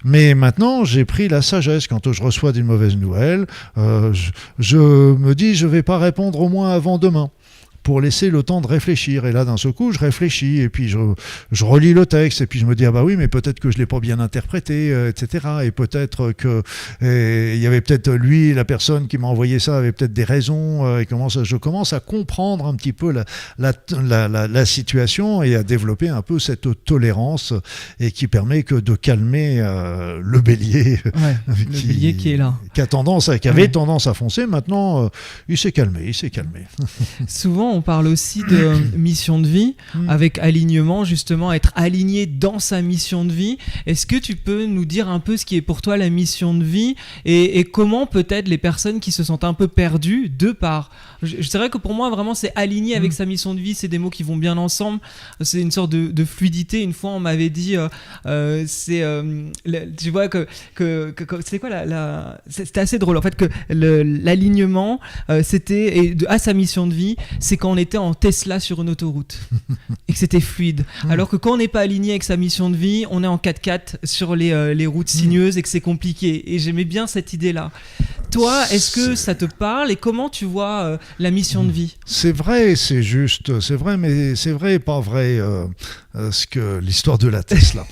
Mais maintenant, j'ai pris la sagesse. Quand je reçois des mauvaises nouvelles, je me dis, je vais pas répondre au moins avant demain. pour laisser le temps de réfléchir. Et là, d'un seul coup, je réfléchis et puis je relis le texte et puis je me dis ah bah oui, mais peut-être que je l'ai pas bien interprété, etc. Et peut-être que il y avait peut-être lui, la personne qui m'a envoyé ça, avait peut-être des raisons. Et je commence à comprendre un petit peu la situation et à développer un peu cette tolérance et qui permet que de calmer le bélier, le bélier qui est là, qui avait tendance à foncer. Maintenant, il s'est calmé. Souvent, on parle aussi de mission de vie, avec alignement, justement, être aligné dans sa mission de vie. Est-ce que tu peux nous dire un peu ce qui est pour toi la mission de vie et comment peut-être les personnes qui se sentent un peu perdues de part. C'est vrai que pour moi, vraiment, c'est aligné avec sa mission de vie, c'est des mots qui vont bien ensemble, c'est une sorte de fluidité. Une fois, on m'avait dit, tu vois, c'est quoi c'était assez drôle, en fait, que l'alignement, c'était à sa mission de vie, c'est quand on était en Tesla sur une autoroute et que c'était fluide. Alors que quand on n'est pas aligné avec sa mission de vie, on est en 4x4 sur les routes sinueuses et que c'est compliqué. Et j'aimais bien cette idée-là. Toi, est-ce que ça te parle et comment tu vois la mission de vie ? C'est vrai, c'est juste, c'est vrai, mais c'est vrai et pas vrai l'histoire de la Tesla.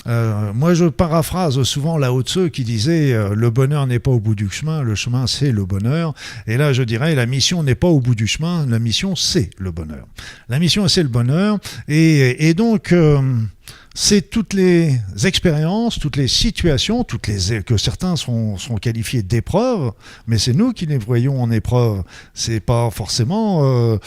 Moi, je paraphrase souvent Lao Tzu qui disait le bonheur n'est pas au bout du chemin, le chemin c'est le bonheur. Et là, je dirais la mission n'est pas au bout du chemin, la mission c'est le bonheur. La mission c'est le bonheur et donc c'est toutes les expériences, toutes les situations, que certains sont qualifiés d'épreuves, mais c'est nous qui les voyons en épreuve. C'est pas forcément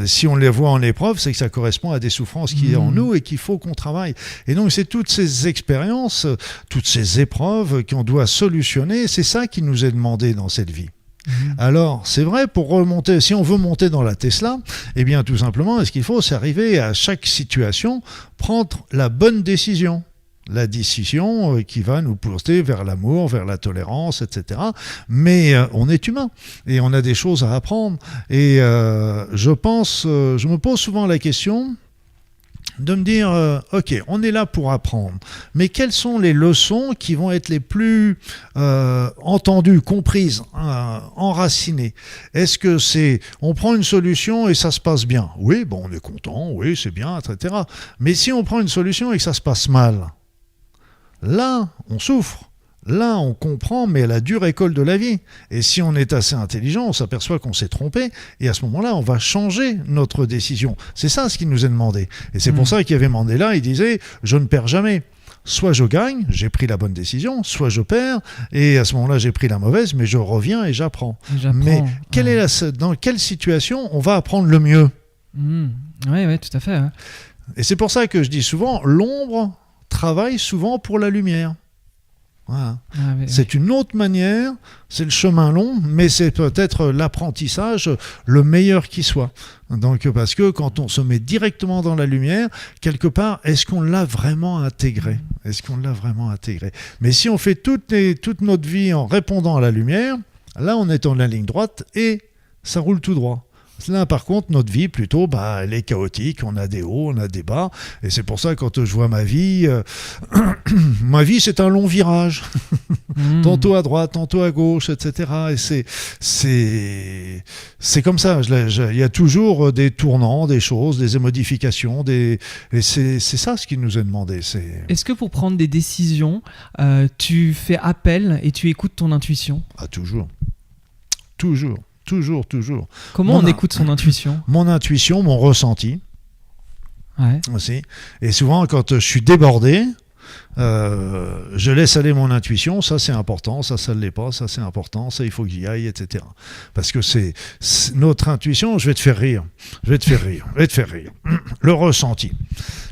si on les voit en épreuve, c'est que ça correspond à des souffrances qui est en nous et qu'il faut qu'on travaille. Et donc c'est toutes ces expériences, toutes ces épreuves qu'on doit solutionner. C'est ça qui nous est demandé dans cette vie. Alors, c'est vrai, si on veut monter dans la Tesla, eh bien, tout simplement, ce qu'il faut, c'est arriver à chaque situation, prendre la bonne décision. La décision qui va nous porter vers l'amour, vers la tolérance, etc. Mais on est humain et on a des choses à apprendre. Et je me pose souvent la question de me dire, ok, on est là pour apprendre, mais quelles sont les leçons qui vont être les plus entendues, comprises, enracinées ? Est-ce que on prend une solution et ça se passe bien ? Oui, bon, on est content, oui, c'est bien, etc. Mais si on prend une solution et que ça se passe mal, là, on souffre. Là, on comprend, mais à la dure école de la vie. Et si on est assez intelligent, on s'aperçoit qu'on s'est trompé. Et à ce moment-là, on va changer notre décision. C'est ça ce qui nous est demandé. Et c'est pour ça qu'il y avait Mandela, il disait « Je ne perds jamais ». Soit je gagne, j'ai pris la bonne décision, soit je perds, et à ce moment-là, j'ai pris la mauvaise, mais je reviens et j'apprends. Mais dans quelle situation on va apprendre le mieux ? Oui, tout à fait. Ouais. Et c'est pour ça que je dis souvent, l'ombre travaille souvent pour la lumière. Voilà. C'est une autre manière, c'est le chemin long, mais c'est peut-être l'apprentissage le meilleur qui soit. Donc, parce que quand on se met directement dans la lumière, quelque part, est-ce qu'on l'a vraiment intégré ? Mais si on fait toute notre vie en répondant à la lumière, là, on est dans la ligne droite et ça roule tout droit. Là, par contre, notre vie, plutôt, elle est chaotique. On a des hauts, on a des bas. Et c'est pour ça, quand je vois ma vie, c'est un long virage. Tantôt à droite, tantôt à gauche, etc. Et c'est comme ça. Il y a toujours des tournants, des choses, des modifications. Et c'est ça ce qui nous est demandé. Est-ce que pour prendre des décisions, tu fais appel et tu écoutes ton intuition ? Ah, toujours. Toujours. Comment on écoute son intuition ? Mon intuition, mon ressenti. Ouais. Aussi. Et souvent, quand je suis débordé, je laisse aller mon intuition. Ça, c'est important. Ça ne l'est pas. Ça, c'est important. Ça, il faut que j'y aille, etc. Parce que c'est notre intuition. Je vais te faire rire. Le ressenti.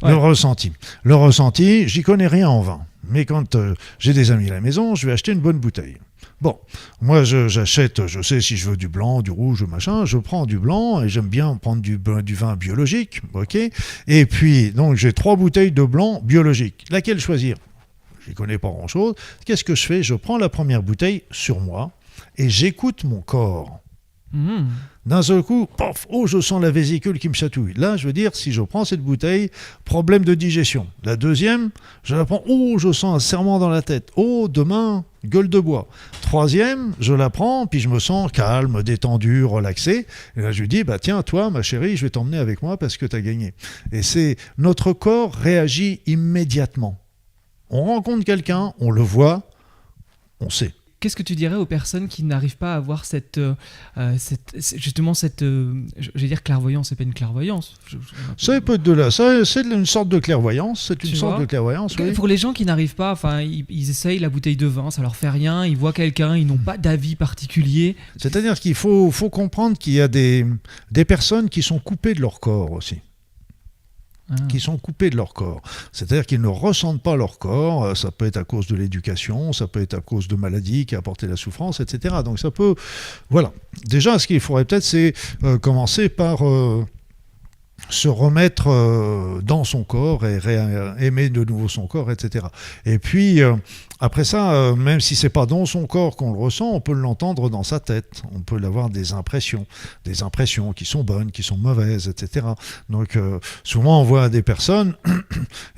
Ouais. Le ressenti, j'y connais rien en vin. Mais quand j'ai des amis à la maison, je vais acheter une bonne bouteille. Bon, moi j'achète, je sais si je veux du blanc, du rouge, machin, je prends du blanc et j'aime bien prendre du vin biologique, ok ? Et puis, donc j'ai 3 bouteilles de blanc biologique. Laquelle choisir ? Je ne connais pas grand-chose. Qu'est-ce que je fais ? Je prends la première bouteille sur moi et j'écoute mon corps. D'un seul coup, pof, je sens la vésicule qui me chatouille. Là, je veux dire, si je prends cette bouteille, problème de digestion. La deuxième, je la prends, je sens un serrement dans la tête. Demain, gueule de bois. Troisième, je la prends, puis je me sens calme, détendu, relaxé. Et là, je lui dis, bah tiens, toi, ma chérie, je vais t'emmener avec moi parce que tu as gagné. Et c'est notre corps réagit immédiatement. On rencontre quelqu'un, on le voit, on sait. Qu'est-ce que tu dirais aux personnes qui n'arrivent pas à avoir justement cette, je vais dire clairvoyance, c'est pas une clairvoyance. C'est une sorte de clairvoyance. C'est une sorte de clairvoyance. Oui. Pour les gens qui n'arrivent pas, enfin, ils essayent la bouteille de vin, ça leur fait rien. Ils voient quelqu'un, ils n'ont pas d'avis particulier. C'est-à-dire qu'il faut comprendre qu'il y a des personnes qui sont coupées de leur corps aussi. Qui sont coupés de leur corps. C'est-à-dire qu'ils ne ressentent pas leur corps, ça peut être à cause de l'éducation, ça peut être à cause de maladies qui apportent la souffrance, etc. Donc ça peut... Voilà. Déjà, ce qu'il faudrait peut-être, c'est commencer par se remettre dans son corps et aimer de nouveau son corps, etc. Et puis, après ça, même si c'est pas dans son corps qu'on le ressent, on peut l'entendre dans sa tête. On peut avoir des impressions qui sont bonnes, qui sont mauvaises, etc. Donc, souvent, on voit des personnes,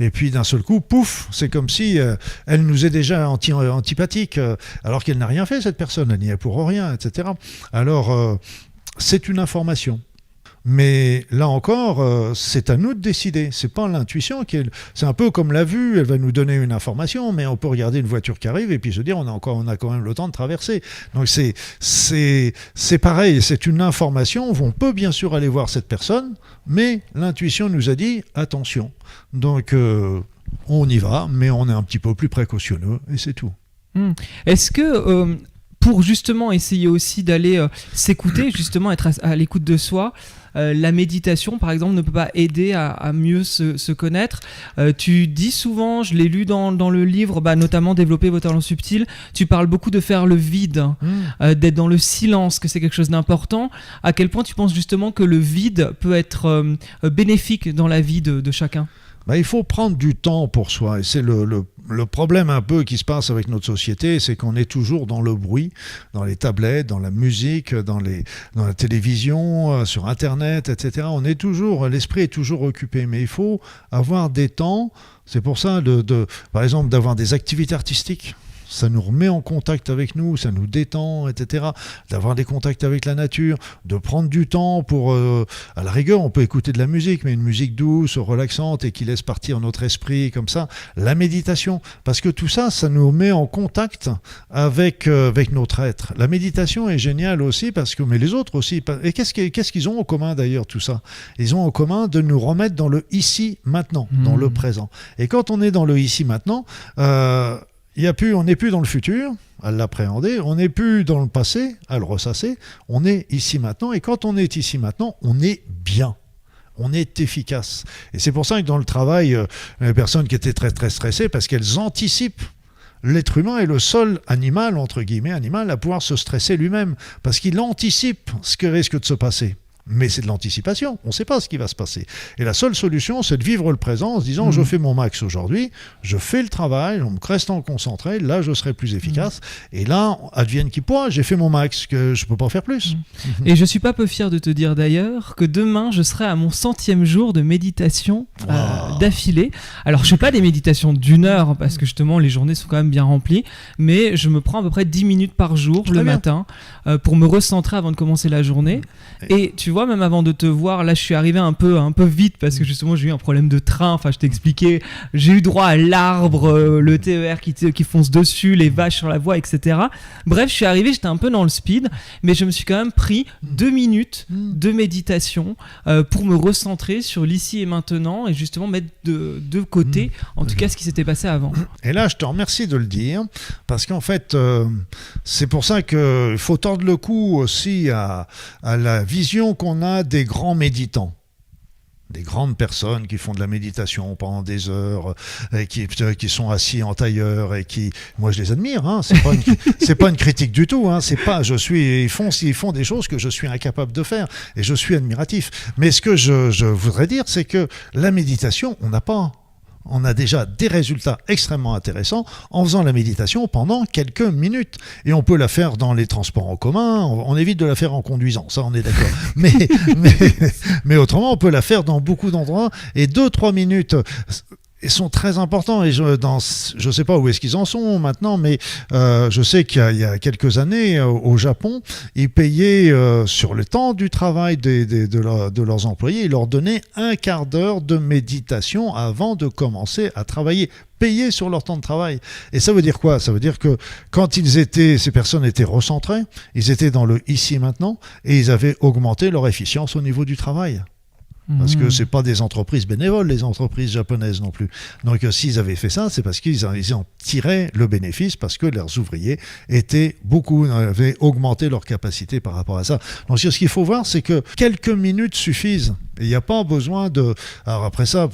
et puis d'un seul coup, pouf, c'est comme si elle nous est déjà antipathique, alors qu'elle n'a rien fait, cette personne, elle n'y est pour rien, etc. Alors, c'est une information. Mais là encore, c'est à nous de décider. C'est pas l'intuition c'est un peu comme la vue. Elle va nous donner une information, mais on peut regarder une voiture qui arrive et puis se dire on a quand même le temps de traverser. Donc c'est pareil. C'est une information. On peut bien sûr aller voir cette personne, mais l'intuition nous a dit attention. Donc on y va, mais on est un petit peu plus précautionneux et c'est tout. Est-ce que pour justement essayer aussi d'aller s'écouter, justement être à l'écoute de soi, la méditation, par exemple, ne peut pas aider à mieux se connaître. Tu dis souvent, je l'ai lu dans le livre, notamment Développer vos talents subtils, tu parles beaucoup de faire le vide, d'être dans le silence, que c'est quelque chose d'important. À quel point tu penses justement que le vide peut être bénéfique dans la vie de chacun ? Il faut prendre du temps pour soi. Et c'est le problème un peu qui se passe avec notre société, c'est qu'on est toujours dans le bruit, dans les tablettes, dans la musique, dans la télévision, sur Internet, etc. L'esprit est toujours occupé. Mais il faut avoir des temps. C'est pour ça, par exemple, d'avoir des activités artistiques. Ça nous remet en contact avec nous, ça nous détend, etc. D'avoir des contacts avec la nature, de prendre du temps pour... à la rigueur, on peut écouter de la musique, mais une musique douce, relaxante et qui laisse partir notre esprit comme ça. La méditation, parce que tout ça, ça nous met en contact avec notre être. La méditation est géniale aussi, mais les autres aussi. Et qu'est-ce qu'ils ont en commun d'ailleurs, tout ça ? Ils ont en commun de nous remettre dans le ici-maintenant, dans le présent. Et quand on est dans le ici-maintenant... on n'est plus dans le futur à l'appréhender, on n'est plus dans le passé à le ressasser, on est ici maintenant, et quand on est ici maintenant, on est bien. On est efficace. Et c'est pour ça que dans le travail, les personnes qui étaient très très stressées, parce qu'elles anticipent. L'être humain est le seul animal, entre guillemets, à pouvoir se stresser lui-même, parce qu'il anticipe ce qui risque de se passer. Mais c'est de l'anticipation, on ne sait pas ce qui va se passer. Et la seule solution, c'est de vivre le présent en se disant je fais mon max aujourd'hui, je fais le travail, en me restant concentré, là je serai plus efficace, et là, advienne qui pourra, j'ai fait mon max, que je ne peux pas faire plus. Et je ne suis pas peu fier de te dire d'ailleurs que demain, je serai à mon 100e jour de méditation d'affilée. Alors, je ne fais pas des méditations d'1 heure, parce que justement, les journées sont quand même bien remplies, mais je me prends à peu près 10 minutes par jour le matin pour me recentrer avant de commencer la journée. Et tu vois, même avant de te voir, là je suis arrivé un peu vite parce que justement j'ai eu un problème de train, enfin je t'ai expliqué, j'ai eu droit à l'arbre, le TER qui fonce dessus, les vaches sur la voie, etc. Bref, je suis arrivé, j'étais un peu dans le speed, mais je me suis quand même pris 2 minutes de méditation pour me recentrer sur l'ici et maintenant et justement mettre de côté, en tout cas ce qui s'était passé avant. Et là je te remercie de le dire, parce qu'en fait c'est pour ça qu'il faut tordre le cou aussi à la vision qu'on a des grands méditants. Des grandes personnes qui font de la méditation pendant des heures, et qui sont assis en tailleur et qui, moi je les admire, hein, c'est pas une critique du tout, hein, ils font des choses que je suis incapable de faire et je suis admiratif. Mais ce que je voudrais dire, c'est que la méditation, on a déjà des résultats extrêmement intéressants en faisant la méditation pendant quelques minutes. Et on peut la faire dans les transports en commun, on évite de la faire en conduisant, ça on est d'accord. Mais autrement, on peut la faire dans beaucoup d'endroits, et 2-3 minutes... ils sont très importants et je sais pas où est-ce qu'ils en sont maintenant, mais je sais qu'il y a quelques années au Japon, ils payaient sur le temps du travail de leurs employés, ils leur donnaient un quart d'heure de méditation avant de commencer à travailler, payés sur leur temps de travail. Et ça veut dire quoi? Ça veut dire que quand ces personnes étaient recentrées, ils étaient dans le ici et maintenant et ils avaient augmenté leur efficience au niveau du travail. Parce que c'est pas des entreprises bénévoles, les entreprises japonaises non plus. Donc s'ils avaient fait ça, c'est parce qu'ils en tiraient le bénéfice, parce que leurs ouvriers avaient augmenté leur capacité par rapport à ça. Donc ce qu'il faut voir, c'est que quelques minutes suffisent. Il n'y a pas besoin de... Alors après ça,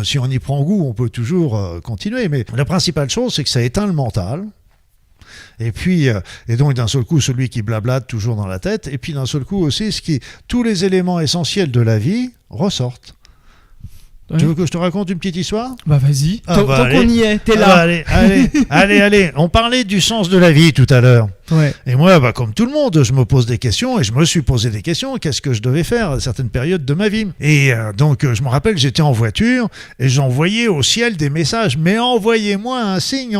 si on y prend goût, on peut toujours continuer. Mais la principale chose, c'est que ça éteint le mental. Et puis, et donc d'un seul coup, celui qui blablate toujours dans la tête, et puis d'un seul coup aussi, tous les éléments essentiels de la vie ressortent. Ouais. Tu veux que je te raconte une petite histoire? Bah vas-y, tant qu'on y est, t'es là. Allez, on parlait du sens de la vie tout à l'heure. Ouais. Et moi, comme tout le monde, je me pose des questions, et je me suis posé des questions, qu'est-ce que je devais faire à certaines périodes de ma vie. Et donc, je me rappelle, j'étais en voiture, et j'envoyais au ciel des messages, mais envoyez-moi un signe.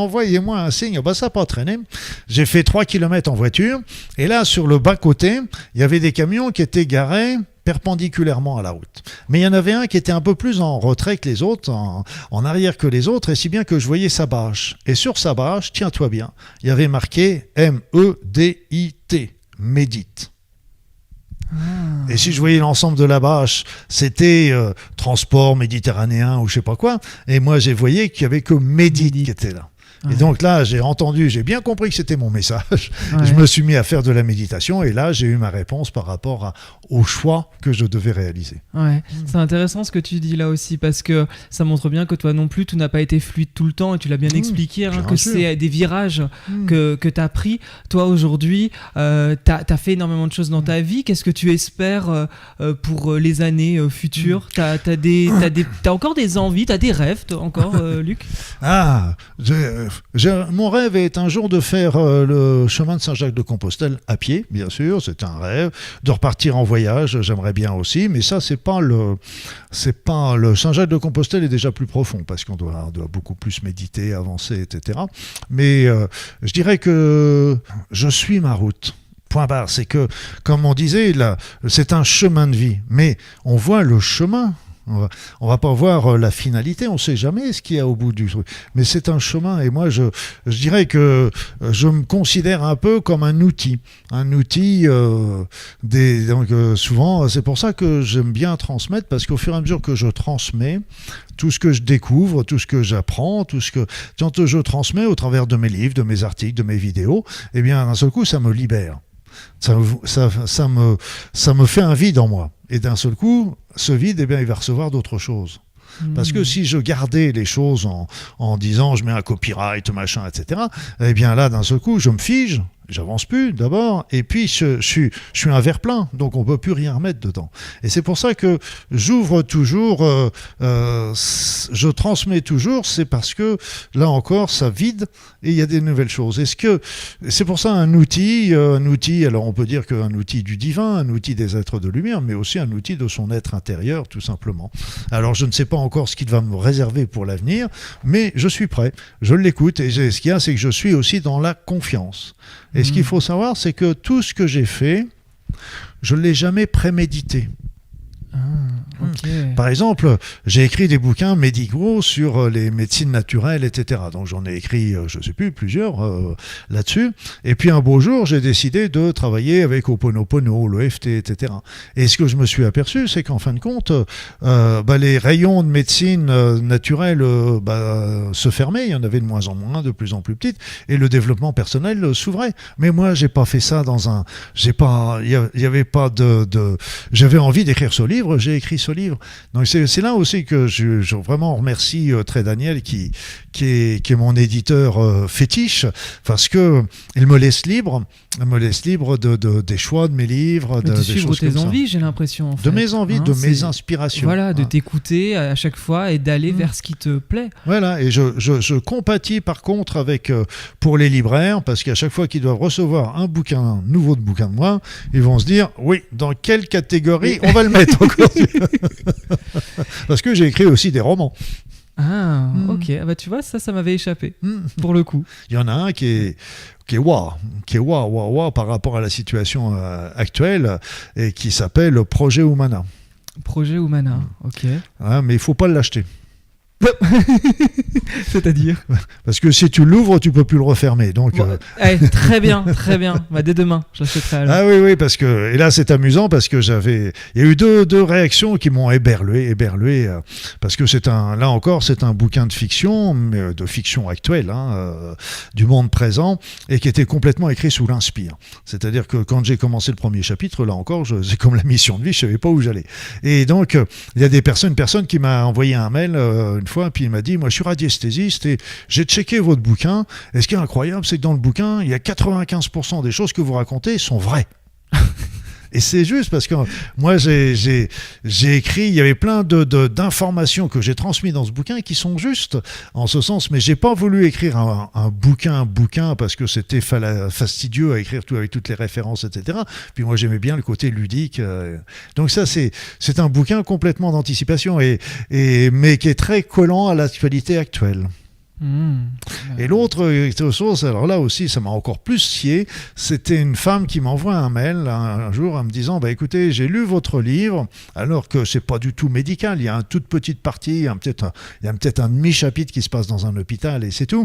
Bah ça n'a pas traîné. J'ai fait 3 km en voiture, et là, sur le bas-côté, il y avait des camions qui étaient garés perpendiculairement à la route. Mais il y en avait un qui était un peu plus en retrait que les autres, en arrière que les autres, et si bien que je voyais sa bâche. Et sur sa bâche, tiens-toi bien, il y avait marqué MEDIT, médite. Et si je voyais l'ensemble de la bâche, c'était transport méditerranéen ou je sais pas quoi, et moi j'ai voyé qu'il y avait que médite qui était là. Et donc là, j'ai bien compris que c'était mon message. Ouais. Je me suis mis à faire de la méditation et là, j'ai eu ma réponse par rapport au choix que je devais réaliser. Ouais, c'est intéressant ce que tu dis là aussi parce que ça montre bien que toi non plus, tout n'a pas été fluide tout le temps et tu l'as bien expliqué, que c'est des virages que tu as pris. Toi aujourd'hui, tu as fait énormément de choses dans ta vie. Qu'est-ce que tu espères pour les années futures? T'as encore des envies, tu as des rêves encore, Luc? Mon rêve est un jour de faire le chemin de Saint-Jacques-de-Compostelle à pied, bien sûr, c'est un rêve. De repartir en voyage, j'aimerais bien aussi, mais ça, c'est pas le Saint-Jacques-de-Compostelle est déjà plus profond parce qu'on doit beaucoup plus méditer, avancer, etc. Mais je dirais que je suis ma route. Point barre. C'est que, comme on disait, là, c'est un chemin de vie, mais on voit le chemin. On va pas voir la finalité, on sait jamais ce qu'il y a au bout du truc. Mais c'est un chemin et moi je dirais que je me considère un peu comme un outil. Donc souvent c'est pour ça que j'aime bien transmettre parce qu'au fur et à mesure que je transmets, tout ce que je découvre, tout ce que j'apprends, quand je transmets au travers de mes livres, de mes articles, de mes vidéos, eh bien d'un seul coup ça me libère. Ça me fait un vide en moi. Et d'un seul coup, ce vide, eh bien, il va recevoir d'autres choses. Parce que si je gardais les choses en disant je mets un copyright, machin, etc., eh bien là, d'un seul coup, je me fige, j'avance plus d'abord, et puis je suis un verre plein, donc on ne peut plus rien remettre dedans. Et c'est pour ça que j'ouvre toujours, je transmets toujours, c'est parce que là encore, ça vide et il y a des nouvelles choses. C'est pour ça un outil, alors on peut dire qu'un outil du divin, un outil des êtres de lumière, mais aussi un outil de son être intérieur, tout simplement. Alors je ne sais pas encore ce qu'il va me réserver pour l'avenir, mais je suis prêt, je l'écoute, et ce qu'il y a, c'est que je suis aussi dans la confiance. Et ce qu'il faut savoir, c'est que tout ce que j'ai fait, je ne l'ai jamais prémédité. Okay. Par exemple, j'ai écrit des bouquins médicaux sur les médecines naturelles, etc. Donc j'en ai écrit, je ne sais plus, plusieurs là-dessus. Et puis un beau jour, j'ai décidé de travailler avec Ho'oponopono, l'EFT, etc. Et ce que je me suis aperçu, c'est qu'en fin de compte, les rayons de médecine naturelle se fermaient. Il y en avait de moins en moins, de plus en plus petites. Et le développement personnel s'ouvrait. Mais moi, j'ai pas fait ça il y avait pas j'avais envie d'écrire ce livre, j'ai écrit ce livre. Donc c'est là aussi que je vraiment remercie Très Daniel qui est mon éditeur fétiche parce que il me laisse libre des choix de mes livres, de suivre tes envies, j'ai l'impression. En fait. De mes envies, de mes inspirations. Voilà, de t'écouter à chaque fois et d'aller vers ce qui te plaît. Voilà, et je compatis par contre avec pour les libraires parce qu'à chaque fois qu'ils doivent recevoir un nouveau bouquin de moi, ils vont se dire oui, dans quelle catégorie on va le mettre encore. Parce que j'ai écrit aussi des romans. Ah, ok. Ah bah, tu vois, ça m'avait échappé, pour le coup. Il y en a un qui est waouh par rapport à la situation actuelle et qui s'appelle Projet Humana. Projet Humana, ok. Hein, mais il faut pas l'acheter. C'est-à-dire Parce que si tu l'ouvres, tu peux plus le refermer. Donc, bon, très bien. Bah, dès demain, j'achèterai. Alors. Ah oui, parce que et là c'est amusant parce que il y a eu deux réactions qui m'ont éberlué, parce que c'est un bouquin de fiction, mais de fiction actuelle, du monde présent, et qui était complètement écrit sous l'inspire. C'est-à-dire que quand j'ai commencé le premier chapitre, là encore, c'est comme la mission de vie, je savais pas où j'allais. Et donc il y a une personne qui m'a envoyé un mail une fois, puis il m'a dit, moi je suis radiesthésiste et j'ai checké votre bouquin, et ce qui est incroyable, c'est que dans le bouquin, il y a 95% des choses que vous racontez sont vraies. Et c'est juste parce que moi j'ai écrit, il y avait plein d'informations que j'ai transmises dans ce bouquin qui sont justes en ce sens, mais j'ai pas voulu écrire un bouquin parce que c'était fastidieux à écrire tout avec toutes les références, etc. Puis moi j'aimais bien le côté ludique. Donc ça c'est un bouquin complètement d'anticipation mais qui est très collant à l'actualité actuelle. Et l'autre chose, alors là aussi ça m'a encore plus scié, c'était une femme qui m'envoie un mail un jour en me disant, écoutez, j'ai lu votre livre, alors que c'est pas du tout médical, il y a une toute petite partie, il y a peut-être un demi-chapitre qui se passe dans un hôpital et c'est tout.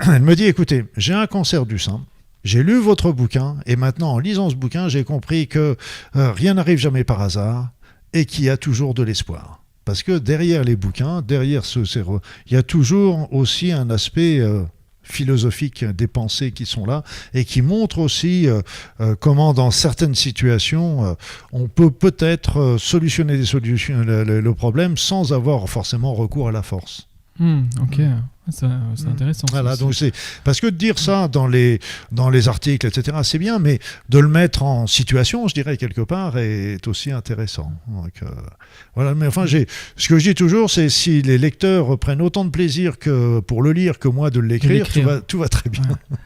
Elle me dit, écoutez, j'ai un cancer du sein, j'ai lu votre bouquin et maintenant en lisant ce bouquin j'ai compris que rien n'arrive jamais par hasard et qu'il y a toujours de l'espoir. Parce que derrière les bouquins, il y a toujours aussi un aspect philosophique des pensées qui sont là et qui montrent aussi comment dans certaines situations on peut peut-être solutionner le problème sans avoir forcément recours à la force. Ok. C'est intéressant. Voilà, donc c'est parce que de dire ça dans les articles, etc., c'est bien, mais de le mettre en situation, je dirais quelque part, est aussi intéressant. Donc, voilà, mais enfin, ce que je dis toujours, c'est si les lecteurs prennent autant de plaisir pour le lire que moi de l'écrire, tout va très bien. Ouais.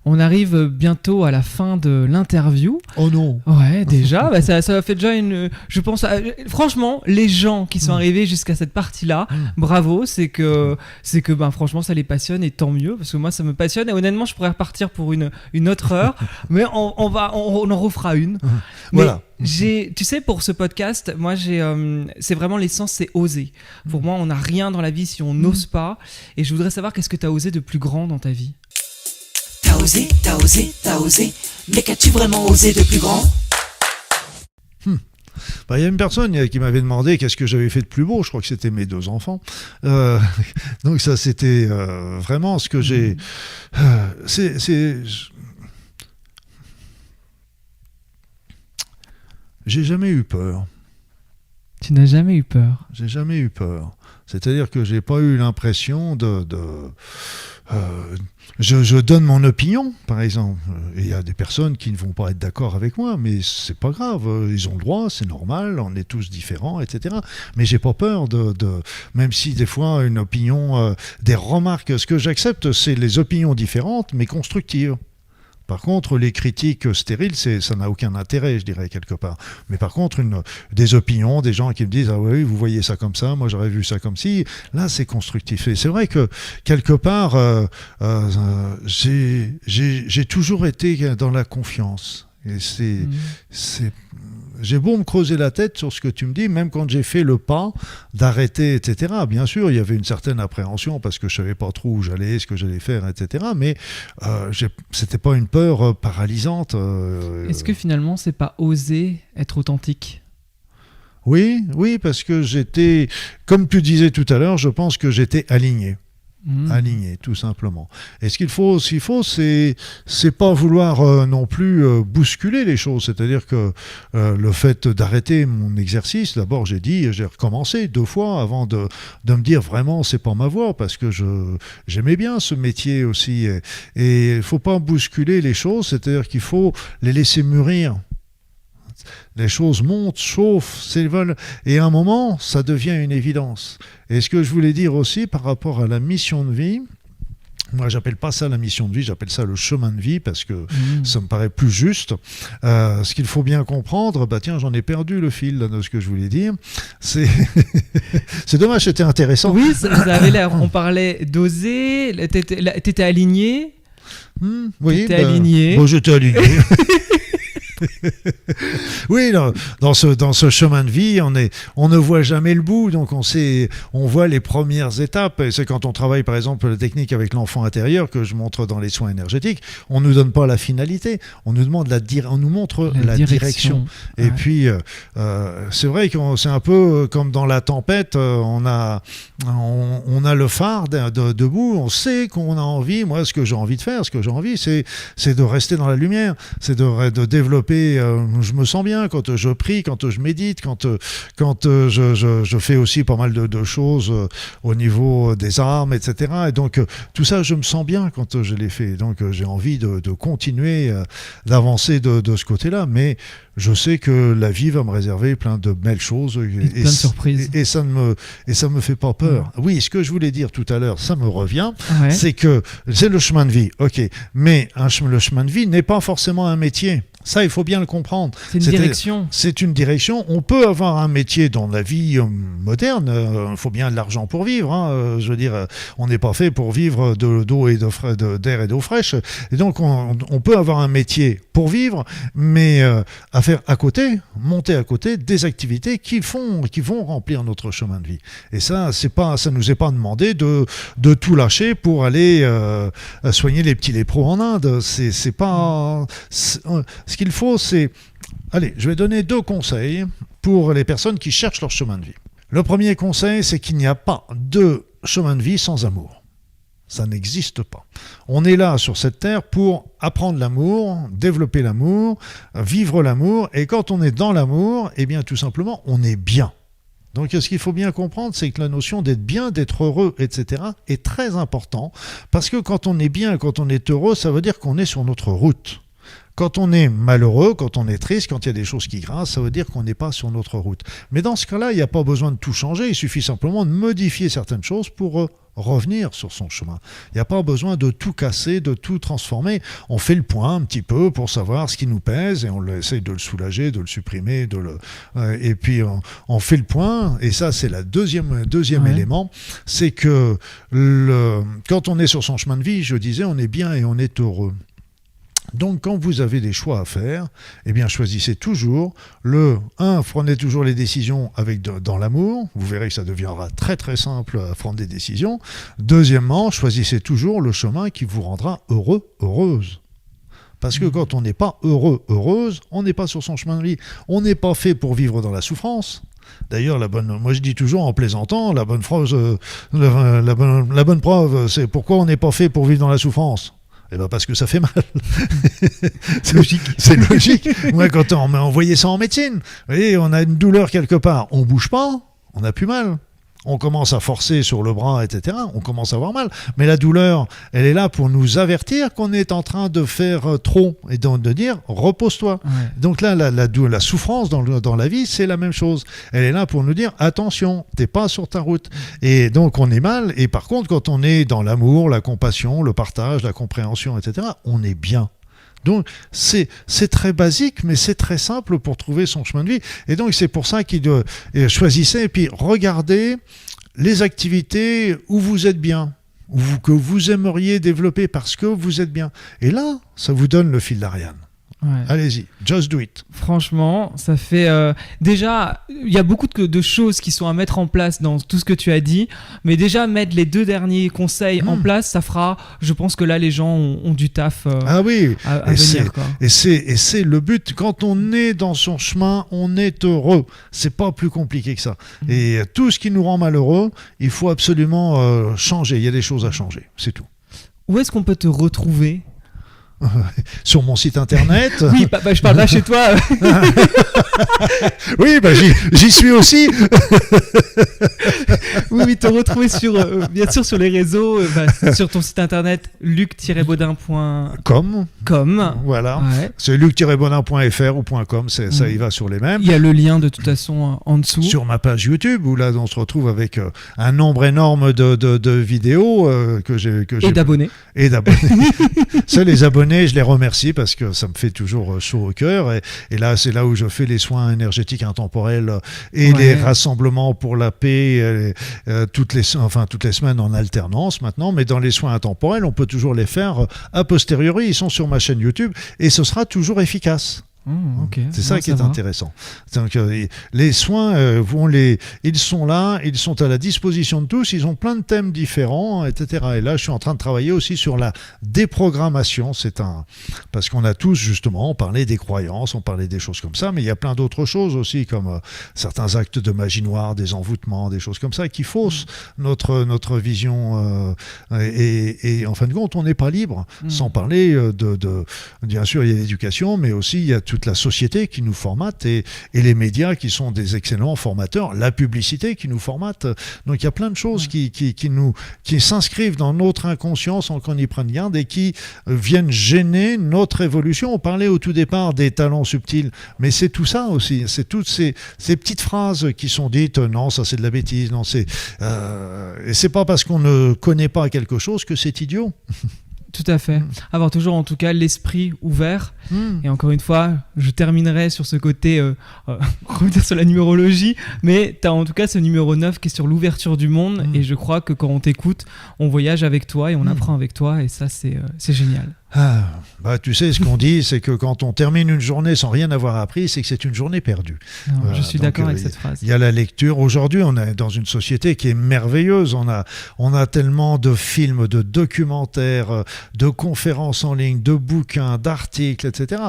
On arrive bientôt à la fin de l'interview. Oh non. Ouais, déjà, ça fait déjà je pense, franchement, les gens qui sont arrivés jusqu'à cette partie-là, bravo, c'est que franchement, ça les passionne et tant mieux, parce que moi, ça me passionne et honnêtement, je pourrais repartir pour une autre heure, mais on en refera une. Voilà. Tu sais, pour ce podcast, moi, c'est vraiment l'essence, c'est oser. Pour moi, on n'a rien dans la vie si on n'ose pas, et je voudrais savoir qu'est-ce que tu as osé de plus grand dans ta vie. T'as osé, mais qu'as-tu vraiment osé de plus grand ? Il y a une personne qui m'avait demandé qu'est-ce que j'avais fait de plus beau, je crois que c'était mes 2 enfants. Donc ça c'était vraiment ce que j'ai... J'ai jamais eu peur. Tu n'as jamais eu peur ? J'ai jamais eu peur. C'est-à-dire que j'ai pas eu l'impression je donne mon opinion, par exemple. Et il y a des personnes qui ne vont pas être d'accord avec moi, mais c'est pas grave. Ils ont le droit, c'est normal, on est tous différents, etc. Mais j'ai pas peur même si des fois une opinion, des remarques, ce que j'accepte, c'est les opinions différentes, mais constructives. Par contre, les critiques stériles, ça n'a aucun intérêt, je dirais, quelque part. Mais par contre, des opinions, des gens qui me disent « Ah oui, vous voyez ça comme ça, moi j'aurais vu ça comme ci », là c'est constructif. Et c'est vrai que, quelque part, j'ai toujours été dans la confiance. Et j'ai beau me creuser la tête sur ce que tu me dis, même quand j'ai fait le pas d'arrêter, etc. Bien sûr, il y avait une certaine appréhension parce que je savais pas trop où j'allais, ce que j'allais faire, etc. Mais c'était pas une peur paralysante. Est-ce que finalement, c'est pas oser être authentique ? Oui, parce que j'étais, comme tu disais tout à l'heure, je pense que j'étais aligné. Aligné, tout simplement. Et ce qu'il faut, c'est pas vouloir non plus bousculer les choses. C'est-à-dire que le fait d'arrêter mon exercice, d'abord j'ai recommencé 2 fois avant de me dire vraiment c'est pas ma voie, parce que j'aimais bien ce métier aussi. Et il faut pas bousculer les choses, c'est-à-dire qu'il faut les laisser mûrir. Les choses montent, chauffent, s'évolent, et à un moment, ça devient une évidence. Et ce que je voulais dire aussi par rapport à la mission de vie, Moi, j'appelle pas ça la mission de vie, j'appelle ça le chemin de vie parce que ça me paraît plus juste. Ce qu'il faut bien comprendre, tiens, j'en ai perdu le fil là, de ce que je voulais dire. C'est dommage, c'était intéressant. Oui, ça avait l'air. On parlait d'oser, t'étais aligné. Oui, t'étais aligné. Bon, j'étais aligné. Oui, dans ce chemin de vie, on ne voit jamais le bout, donc on voit les premières étapes. Et c'est quand on travaille, par exemple, la technique avec l'enfant intérieur que je montre dans les soins énergétiques. On nous donne pas la finalité, on nous demande on nous montre la direction. Et puis, c'est vrai que c'est un peu comme dans la tempête. On a le phare debout. On sait qu'on a envie. Moi, ce que j'ai envie de faire, c'est de rester dans la lumière, c'est de développer. Je me sens bien quand je prie, quand je médite, quand je fais aussi pas mal de choses au niveau des armes, etc. Et donc tout ça, je me sens bien quand je l'ai fait. Donc j'ai envie de continuer d'avancer de ce côté-là, mais je sais que la vie va me réserver plein de belles choses et plein de surprises. Et ça ne me fait pas peur. Oui, ce que je voulais dire tout à l'heure, ça me revient, Ouais. c'est que c'est le chemin de vie, ok, mais le chemin de vie n'est pas forcément un métier. Ça, il faut bien le comprendre. C'est une direction. C'est une direction. On peut avoir un métier dans la vie moderne. Il faut bien de l'argent pour vivre. Hein. Je veux dire, on n'est pas fait pour vivre d'eau et d'air et d'eau fraîche. Et donc, on peut avoir un métier pour vivre, mais à faire à côté, monter à côté des activités qui vont remplir notre chemin de vie. Et ça, ça nous est pas demandé de tout lâcher pour aller soigner les petits lépreux en Inde. C'est pas. Ce qu'il faut, c'est... Allez, je vais donner 2 conseils pour les personnes qui cherchent leur chemin de vie. Le premier conseil, c'est qu'il n'y a pas de chemin de vie sans amour. Ça n'existe pas. On est là sur cette terre pour apprendre l'amour, développer l'amour, vivre l'amour, et quand on est dans l'amour, eh bien tout simplement, on est bien. Donc ce qu'il faut bien comprendre, c'est que la notion d'être bien, d'être heureux, etc. est très important, parce que quand on est bien, quand on est heureux, ça veut dire qu'on est sur notre route. Quand on est malheureux, quand on est triste, quand il y a des choses qui grincent, ça veut dire qu'on n'est pas sur notre route. Mais dans ce cas-là, il n'y a pas besoin de tout changer, il suffit simplement de modifier certaines choses pour revenir sur son chemin. Il n'y a pas besoin de tout casser, de tout transformer. On fait le point un petit peu pour savoir ce qui nous pèse et on essaye de le soulager, de le supprimer, et puis on fait le point. Et ça, c'est le deuxième élément, c'est que quand on est sur son chemin de vie, je disais, on est bien et on est heureux. Donc, quand vous avez des choix à faire, eh bien, choisissez toujours prenez toujours les décisions dans l'amour. Vous verrez que ça deviendra très très simple à prendre des décisions. Deuxièmement, choisissez toujours le chemin qui vous rendra heureux, heureuse. Parce que quand on n'est pas heureux, heureuse, on n'est pas sur son chemin de vie. On n'est pas fait pour vivre dans la souffrance. D'ailleurs, moi je dis toujours en plaisantant, la bonne preuve, c'est pourquoi on n'est pas fait pour vivre dans la souffrance. Eh ben parce que ça fait mal. C'est logique. C'est logique. Moi, quand on m'a envoyé ça en médecine, vous voyez, on a une douleur quelque part, on bouge pas, on a plus mal. On commence à forcer sur le bras, etc. On commence à avoir mal. Mais la douleur, elle est là pour nous avertir qu'on est en train de faire trop et de dire repose-toi. Ouais. Donc là, la souffrance dans la vie, c'est la même chose. Elle est là pour nous dire attention, t'es pas sur ta route. Et donc on est mal. Et par contre, quand on est dans l'amour, la compassion, le partage, la compréhension, etc., on est bien. Donc, c'est très basique, mais c'est très simple pour trouver son chemin de vie. Et donc, c'est pour ça qu'il doit choisir et puis regardez les activités où vous êtes bien, que vous aimeriez développer parce que vous êtes bien. Et là, ça vous donne le fil d'Ariane. Ouais. Allez-y, just do it. Franchement, ça fait... déjà, il y a beaucoup de choses qui sont à mettre en place dans tout ce que tu as dit, mais déjà mettre les 2 derniers conseils en place, ça fera... Je pense que là, les gens ont du taf à venir. Quoi. Et c'est le but. Quand on est dans son chemin, on est heureux. C'est pas plus compliqué que ça. Et tout ce qui nous rend malheureux, il faut absolument changer. Il y a des choses à changer, c'est tout. Où est-ce qu'on peut te retrouver ? Sur mon site internet. Oui, je parle là chez toi. Oui, bah, j'y suis aussi. Oui, te retrouver bien sûr sur les réseaux, sur ton site internet luc-baudin.com. Voilà. Ouais. C'est luc-baudin.fr ou .com, ça y va sur les mêmes. Il y a le lien de toute façon en dessous. Sur ma page YouTube, où là on se retrouve avec un nombre énorme de vidéos que j'ai. Et d'abonnés. Et d'abonnés. Ça, les abonnés, je les remercie parce que ça me fait toujours chaud au cœur. Et là, c'est là où je fais les soins énergétiques intemporels et les rassemblements pour la paix toutes les semaines en alternance maintenant. Mais dans les soins intemporels, on peut toujours les faire a posteriori. Ils sont sur ma chaîne YouTube et ce sera toujours efficace. Okay. C'est ça qui est intéressant. Donc, les soins, ils sont là, ils sont à la disposition de tous, ils ont plein de thèmes différents, etc. Et là, je suis en train de travailler aussi sur la déprogrammation. Parce qu'on a tous, justement, on parlait des croyances, on parlait des choses comme ça, mais il y a plein d'autres choses aussi, comme certains actes de magie noire, des envoûtements, des choses comme ça, qui faussent notre vision. Et en fin de compte, on n'est pas libre, sans parler bien sûr, il y a l'éducation, mais aussi il y a toute la société qui nous formate et les médias qui sont des excellents formateurs, la publicité qui nous formate. Donc il y a plein de choses qui s'inscrivent dans notre inconscient sans qu'on y prenne garde et qui viennent gêner notre évolution. On parlait au tout départ des talents subtils, mais c'est tout ça aussi. C'est toutes ces petites phrases qui sont dites, non, ça c'est de la bêtise, non, et c'est pas parce qu'on ne connaît pas quelque chose que c'est idiot. Tout à fait. Avoir toujours en tout cas l'esprit ouvert. Et encore une fois, je terminerai sur ce côté, revenir sur la numérologie, mais tu as en tout cas ce numéro 9 qui est sur l'ouverture du monde et je crois que quand on t'écoute, on voyage avec toi et on apprend avec toi et ça c'est génial. Tu sais, ce qu'on dit, c'est que quand on termine une journée sans rien avoir appris, c'est que c'est une journée perdue. Non, je suis d'accord avec cette phrase. Il y a la lecture. Aujourd'hui, on est dans une société qui est merveilleuse. On a tellement de films, de documentaires, de conférences en ligne, de bouquins, d'articles, etc.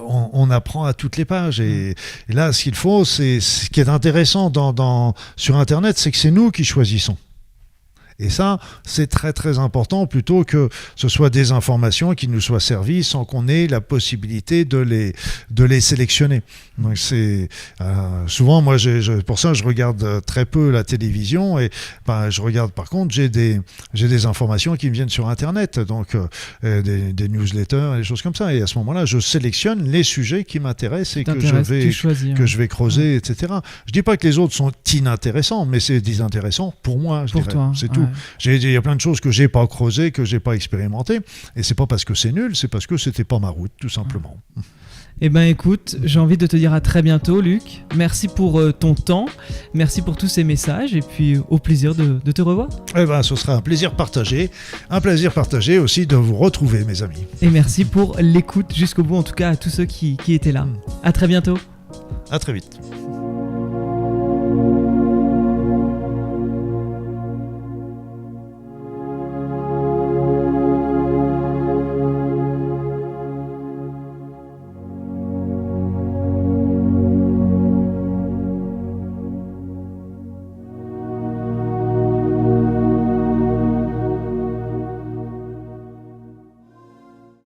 On apprend à toutes les pages. Et là, ce qu'il faut, ce qui est intéressant sur Internet, c'est que c'est nous qui choisissons. Et ça, c'est très très important, plutôt que ce soit des informations qui nous soient servies sans qu'on ait la possibilité de les sélectionner. Donc souvent, moi, pour ça, je regarde très peu la télévision et je regarde, par contre, j'ai des informations qui me viennent sur Internet, donc des newsletters et des choses comme ça. Et à ce moment-là, je sélectionne les sujets qui m'intéressent et que je vais creuser, etc. Je dis pas que les autres sont inintéressants, mais c'est désintéressant pour moi, je dirais. Toi, c'est tout. Il y a plein de choses que j'ai pas creusées, que j'ai pas expérimentées, et c'est pas parce que c'est nul, c'est parce que c'était pas ma route, tout simplement. Eh ben écoute, j'ai envie de te dire à très bientôt, Luc. Merci pour ton temps, merci pour tous ces messages, et puis au plaisir de te revoir. Eh ben, ce sera un plaisir partagé aussi de vous retrouver, mes amis. Et merci pour l'écoute jusqu'au bout, en tout cas à tous ceux qui étaient là. À très bientôt. À très vite.